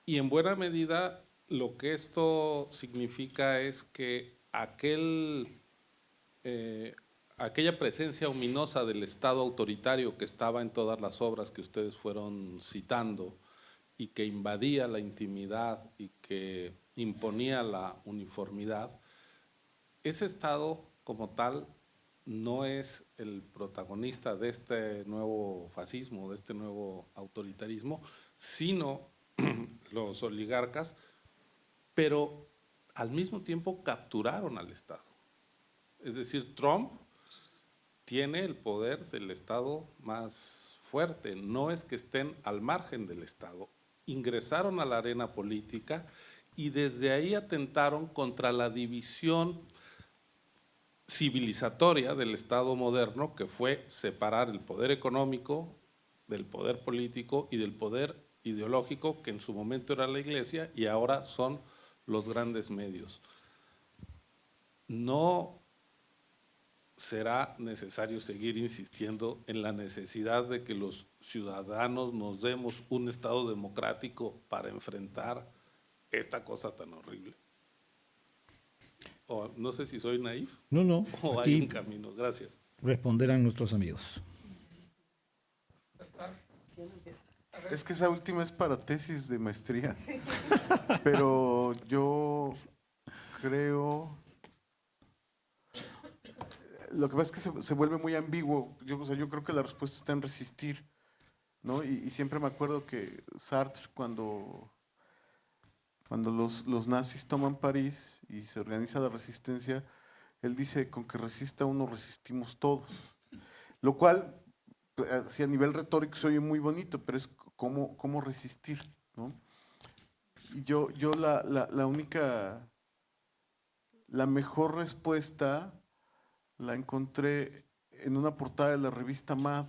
Y en buena medida lo que esto significa es que aquella presencia ominosa del Estado autoritario que estaba en todas las obras que ustedes fueron citando y que invadía la intimidad y que imponía la uniformidad, ese Estado como tal no es el protagonista de este nuevo fascismo, de este nuevo autoritarismo, sino los oligarcas, pero al mismo tiempo capturaron al Estado. Es decir, Trump tiene el poder del Estado más fuerte, no es que estén al margen del Estado. Ingresaron a la arena política y desde ahí atentaron contra la división civilizatoria del Estado moderno, que fue separar el poder económico del poder político y del poder ideológico, que en su momento era la Iglesia y ahora son los grandes medios. No será necesario seguir insistiendo en la necesidad de que los ciudadanos nos demos un Estado democrático para enfrentar esta cosa tan horrible. O no sé si soy naif. No. O hay un camino. Gracias. Responderán nuestros amigos. Es que esa última es para tesis de maestría. Pero yo creo… Lo que pasa es que se vuelve muy ambiguo. O sea, yo creo que la respuesta está en resistir, ¿no? Y siempre me acuerdo que Sartre, cuando los nazis toman París y se organiza la resistencia, él dice, con que resista uno, resistimos todos. Lo cual, si a nivel retórico se oye muy bonito, pero es cómo resistir, ¿no? Y yo la mejor respuesta la encontré en una portada de la revista Mad,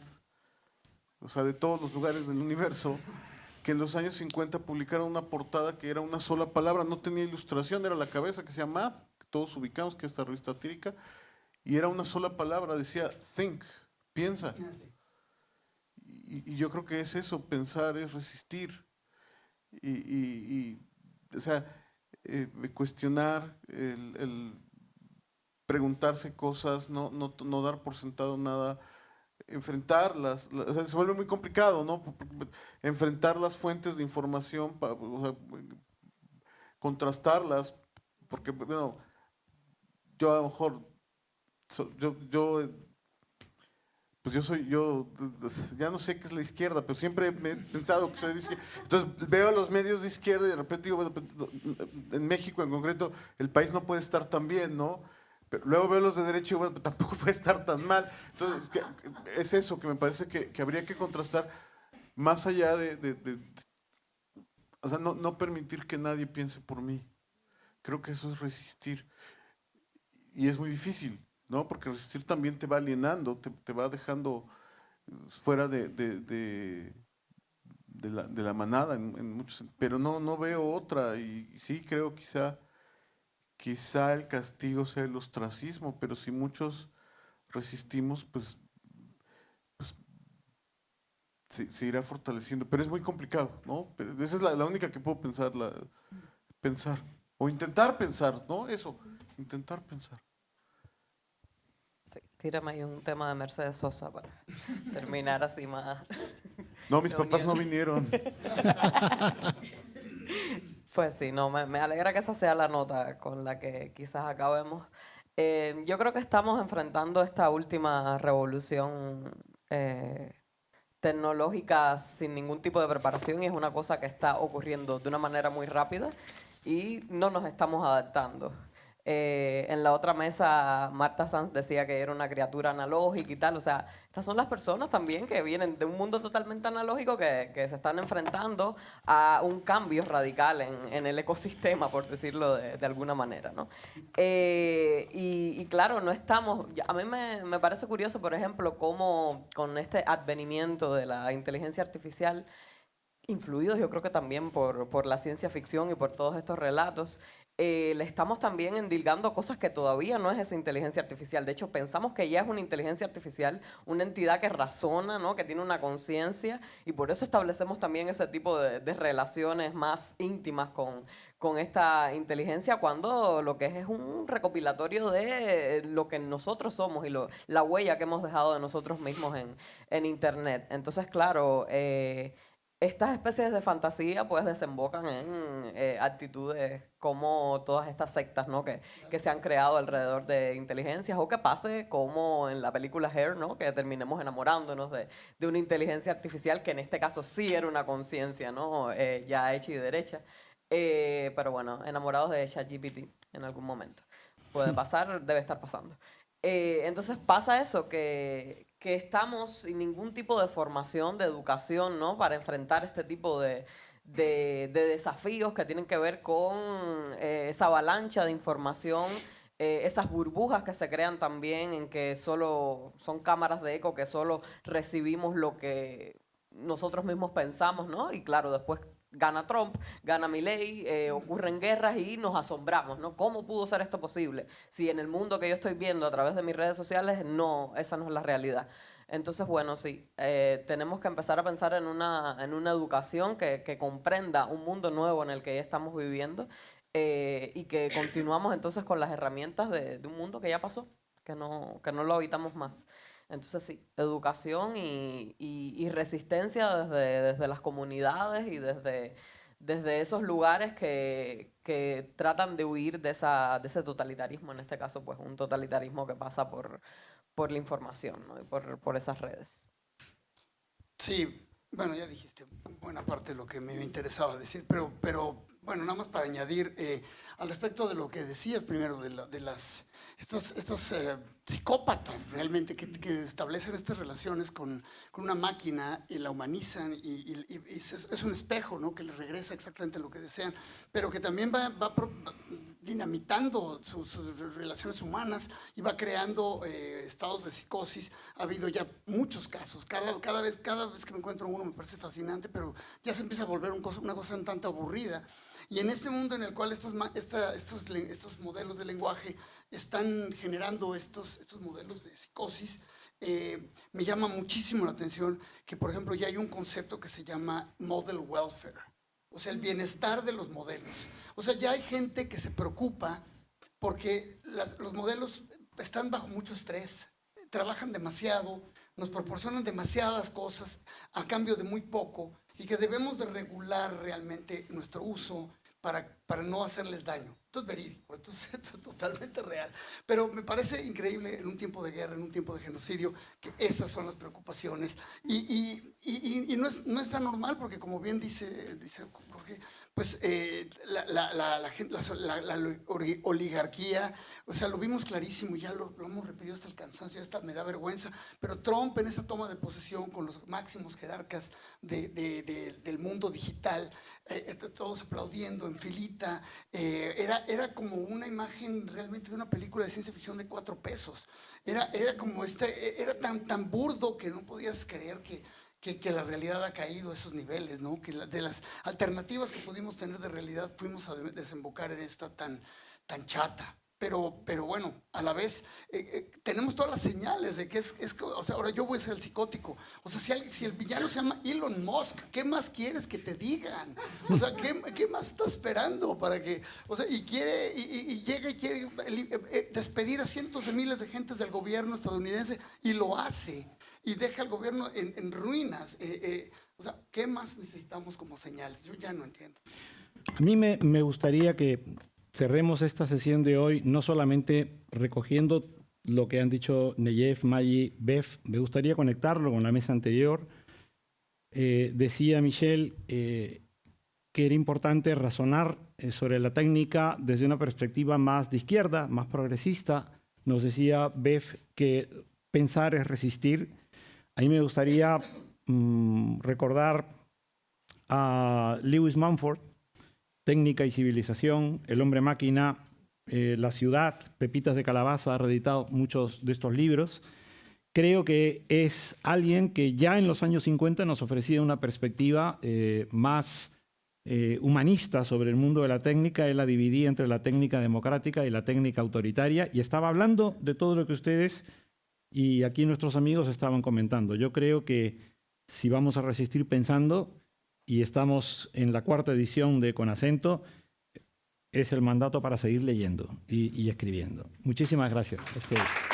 o sea, de todos los lugares del universo, que en los años 50 publicaron una portada que era una sola palabra, no tenía ilustración, era la cabeza que se llama Mad, que todos ubicamos, que es esta revista satírica, y era una sola palabra, decía think, piensa. Y yo creo que es eso, pensar es resistir. O sea, cuestionar, el preguntarse cosas, no dar por sentado nada, enfrentarlas, o sea, se vuelve muy complicado, ¿no? Enfrentar las fuentes de información, o sea, contrastarlas, porque, bueno, yo a lo mejor, yo ya no sé qué es la izquierda, pero siempre me he pensado que soy de izquierda. Entonces veo a los medios de izquierda y de repente digo, bueno, en México en concreto, el país no puede estar tan bien, ¿no? Pero luego veo los de derecha y bueno, tampoco puede estar tan mal. Entonces, es eso que me parece que habría que contrastar más allá o sea, no permitir que nadie piense por mí. Creo que eso es resistir. Y es muy difícil, ¿no? Porque resistir también te va alienando, te va dejando fuera de la manada en muchos, pero no veo otra. Y sí creo quizá quizá el castigo sea el ostracismo, pero si muchos resistimos, pues se irá fortaleciendo. Pero es muy complicado, ¿no? Pero esa es la única que puedo pensar, pensar. O intentar pensar, ¿no? Eso, intentar pensar. Sí, tírame ahí un tema de Mercedes Sosa para terminar así más. No, mis papás no vinieron. Pues sí, no, me alegra que esa sea la nota con la que quizás acabemos. Yo creo que estamos enfrentando esta última revolución tecnológica sin ningún tipo de preparación y es una cosa que está ocurriendo de una manera muy rápida y no nos estamos adaptando. En la otra mesa, Marta Sanz decía que era una criatura analógica y tal. O sea, estas son las personas también que vienen de un mundo totalmente analógico que se están enfrentando a un cambio radical en el ecosistema, por decirlo de alguna manera, ¿no? Y claro, no estamos... A mí me parece curioso, por ejemplo, cómo con este advenimiento de la inteligencia artificial, influidos yo creo que también por la ciencia ficción y por todos estos relatos, le estamos también endilgando cosas que todavía no es esa inteligencia artificial. De hecho, pensamos que ya es una inteligencia artificial, una entidad que razona, ¿no? Que tiene una conciencia, y por eso establecemos también ese tipo de relaciones más íntimas con esta inteligencia, cuando lo que es un recopilatorio de lo que nosotros somos y la huella que hemos dejado de nosotros mismos en Internet. Entonces, claro, estas especies de fantasía pues desembocan en actitudes como todas estas sectas, ¿no? que se han creado alrededor de inteligencias, o que pase como en la película Hair, ¿no? Que terminemos enamorándonos de una inteligencia artificial que en este caso sí era una conciencia, ¿no? Ya hecha y derecha. Pero bueno, enamorados de ChatGPT en algún momento. Puede pasar, debe estar pasando. Entonces pasa eso, que estamos sin ningún tipo de formación, de educación, ¿no? Para enfrentar este tipo de desafíos que tienen que ver con esa avalancha de información, esas burbujas que se crean también en que solo son cámaras de eco, que solo recibimos lo que nosotros mismos pensamos, ¿no? Y claro, después gana Trump, gana Milei, ocurren guerras y nos asombramos, ¿no? ¿Cómo pudo ser esto posible? Si en el mundo que yo estoy viendo a través de mis redes sociales, no, esa no es la realidad. Entonces, bueno, sí, tenemos que empezar a pensar en una educación que comprenda un mundo nuevo en el que ya estamos viviendo, y que continuamos entonces con las herramientas de un mundo que ya pasó, que no lo habitamos más. Entonces sí, educación y resistencia desde las comunidades y desde esos lugares que tratan de huir de ese totalitarismo, en este caso pues un totalitarismo que pasa por la información, ¿no? Y por esas redes. Sí, bueno, ya dijiste buena parte de lo que me interesaba decir, pero bueno, nada más para añadir al respecto de lo que decías primero, de estos psicópatas realmente que establecen estas relaciones con una máquina y la humanizan y es un espejo, ¿no? Que les regresa exactamente lo que desean, pero que también va dinamitando sus relaciones humanas y va creando estados de psicosis. Ha habido ya muchos casos, cada vez que me encuentro uno me parece fascinante, pero ya se empieza a volver una cosa un tanto aburrida. Y en este mundo en el cual estos modelos de lenguaje están generando estos modelos de psicosis, me llama muchísimo la atención que, por ejemplo, ya hay un concepto que se llama model welfare, o sea, el bienestar de los modelos. O sea, ya hay gente que se preocupa porque los modelos están bajo mucho estrés, trabajan demasiado, nos proporcionan demasiadas cosas a cambio de muy poco, y que debemos de regular realmente nuestro uso para no hacerles daño. Esto es verídico, esto es totalmente real. Pero me parece increíble en un tiempo de guerra, en un tiempo de genocidio, que esas son las preocupaciones. Y no es tan normal, porque como bien dice Jorge, pues la oligarquía, o sea, lo vimos clarísimo, ya lo hemos repetido hasta el cansancio, hasta me da vergüenza, pero Trump en esa toma de posesión con los máximos jerarcas del mundo digital, todos aplaudiendo en filita, era como una imagen realmente de una película de ciencia ficción de 4 pesos. Era como era tan burdo que no podías creer que la realidad ha caído a esos niveles, ¿no? Que de las alternativas que pudimos tener de realidad fuimos a desembocar en esta tan tan chata. Pero bueno, a la vez tenemos todas las señales de que o sea, ahora yo voy a ser el psicótico. O sea, si el villano se llama Elon Musk, ¿qué más quieres que te digan? O sea, ¿qué más estás esperando para que, o sea, y llega y quiere despedir a cientos de miles de gentes del gobierno estadounidense y lo hace y deja al gobierno en ruinas? O sea, ¿qué más necesitamos como señales? Yo ya no entiendo. A mí me gustaría que cerremos esta sesión de hoy no solamente recogiendo lo que han dicho Neyef, Maggie, Bev, me gustaría conectarlo con la mesa anterior. Decía Michelle que era importante razonar sobre la técnica desde una perspectiva más de izquierda, más progresista. Nos decía Bev que pensar es resistir. A mí me gustaría recordar a Lewis Mumford, Técnica y civilización, El hombre máquina, La ciudad, Pepitas de calabaza, ha reeditado muchos de estos libros. Creo que es alguien que ya en los años 50 nos ofrecía una perspectiva más humanista sobre el mundo de la técnica. Él la dividía entre la técnica democrática y la técnica autoritaria y estaba hablando de todo lo que ustedes y aquí nuestros amigos estaban comentando. Yo creo que si vamos a resistir pensando, y estamos en la 4ª edición de Con Acento, es el mandato para seguir leyendo y escribiendo. Muchísimas gracias a ustedes.